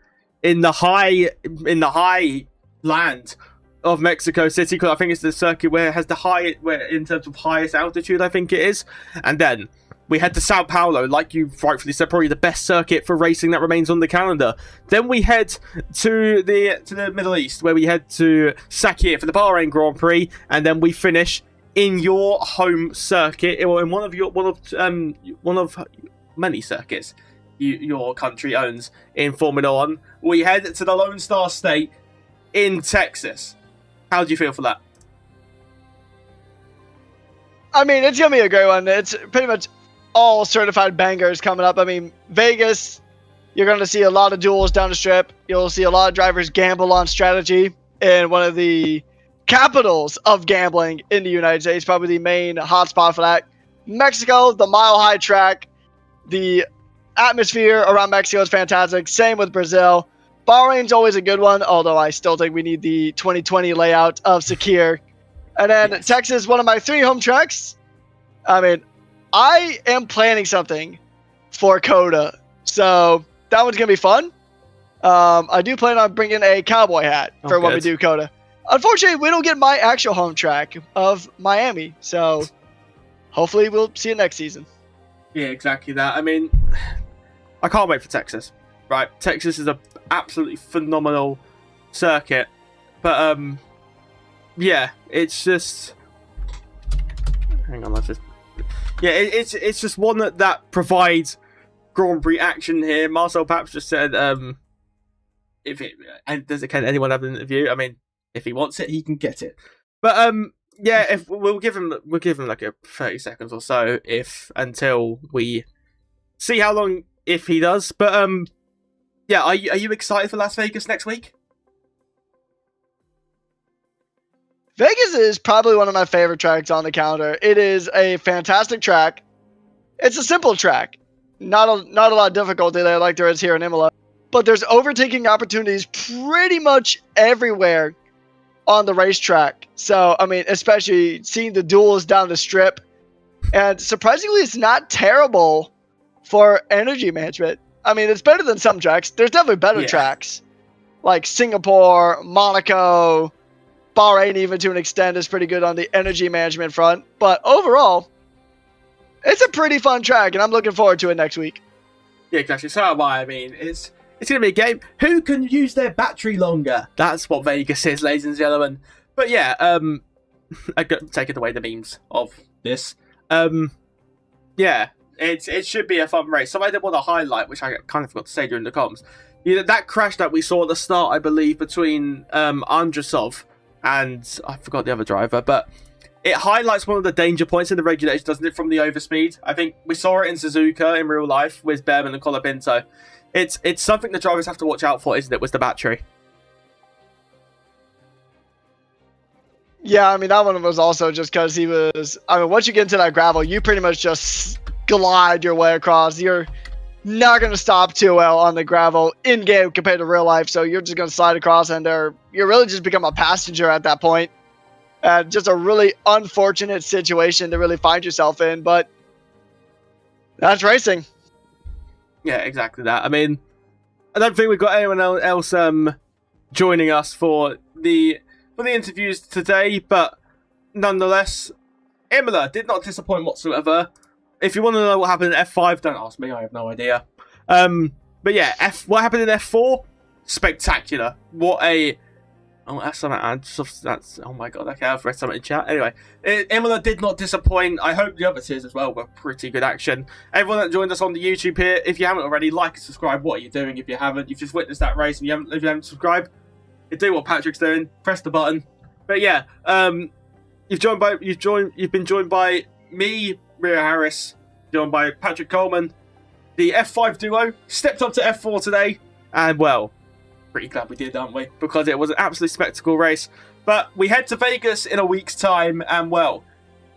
in the high land of Mexico City, because I think it's the circuit where it has the where in terms of highest altitude, I think it is. And then we head to Sao Paulo, like you rightfully said, probably the best circuit for racing that remains on the calendar. Then we head to the Middle East, where we head to Sakhir for the Bahrain Grand Prix, and then we finish in your home circuit, or in one of many circuits your country owns in Formula One. We head to the Lone Star State in Texas. How do you feel for that? I mean, it's going to be a great one. It's pretty much all certified bangers coming up. I mean, Vegas, you're going to see a lot of duels down the strip. You'll see a lot of drivers gamble on strategy in one of the capitals of gambling in the United States, probably the main hotspot for that. Mexico, the mile-high track, the atmosphere around Mexico is fantastic. Same with Brazil. Bahrain's always a good one, although I still think we need the 2020 layout of Sakhir. And then yes, Texas, one of my 3 home tracks. I mean, I am planning something for COTA, so that one's going to be fun. I do plan on bringing a cowboy hat for when we do COTA. Unfortunately, we don't get my actual home track of Miami, so hopefully we'll see it next season. Yeah, exactly that. I mean, I can't wait for Texas. Right, Texas is an absolutely phenomenal circuit, but yeah, it's just. Hang on, it's just one that provides Grand Prix action here. Marcel Paps just said, can anyone have an interview? I mean, if he wants it, he can get it. But yeah, if we'll give him like a 30 seconds or so, until we see how long if he does. But yeah, are you excited for Las Vegas next week? Vegas is probably one of my favorite tracks on the calendar. It is a fantastic track. It's a simple track. Not a lot of difficulty there like there is here in Imola. But there's overtaking opportunities pretty much everywhere on the racetrack. So, I mean, especially seeing the duels down the strip. And surprisingly, it's not terrible for energy management. I mean, it's better than some tracks. There's definitely better tracks. Like Singapore, Monaco, Bahrain, even to an extent, is pretty good on the energy management front. But overall, it's a pretty fun track, and I'm looking forward to it next week. Yeah, exactly. So am I. I mean, it's going to be a game. Who can use their battery longer? That's what Vegas is, ladies and gentlemen. But yeah, I got taking away the memes of this. Yeah, it should be a fun race. Something I did want to highlight, which I kind of forgot to say during the comms. That crash that we saw at the start, I believe, between Andrasov and I forgot the other driver, but it highlights one of the danger points in the regulation, doesn't it, from the overspeed? I think we saw it in Suzuka in real life with Behrman and Colapinto. It's something the drivers have to watch out for, isn't it, with the battery? Yeah, I mean, that one was also just because he was... I mean, once you get into that gravel, you pretty much just glide your way across. You're not going to stop too well on the gravel in-game compared to real life, so you're just going to slide across, and you really just become a passenger at that point. Just a really unfortunate situation to really find yourself in, but that's racing. Yeah, exactly that. I mean, I don't think we've got anyone else joining us for the interviews today, but nonetheless, Imola did not disappoint whatsoever. If you want to know what happened in F5, don't ask me, I have no idea. But yeah, what happened in F4? Spectacular. What a... Oh, that's something. That's oh my god. Okay, I've read something in chat. Anyway, Imola did not disappoint. I hope the other tiers as well were pretty good action. Everyone that joined us on the YouTube here, if you haven't already, like and subscribe. What are you doing? If you haven't, you've just witnessed that race, and if you haven't subscribed, you do what Patrick's doing. Press the button. But yeah, you've been joined by me, Ria Harris, joined by Patrick Coleman. The F5 duo stepped up to F4 today, and well, pretty glad we did, aren't we? Because it was an absolute spectacle race. But we head to Vegas in a week's time, and well,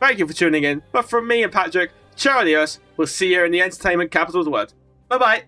thank you for tuning in. But from me and Patrick, ciao adios. We'll see you in the entertainment capital of the world. Bye-bye.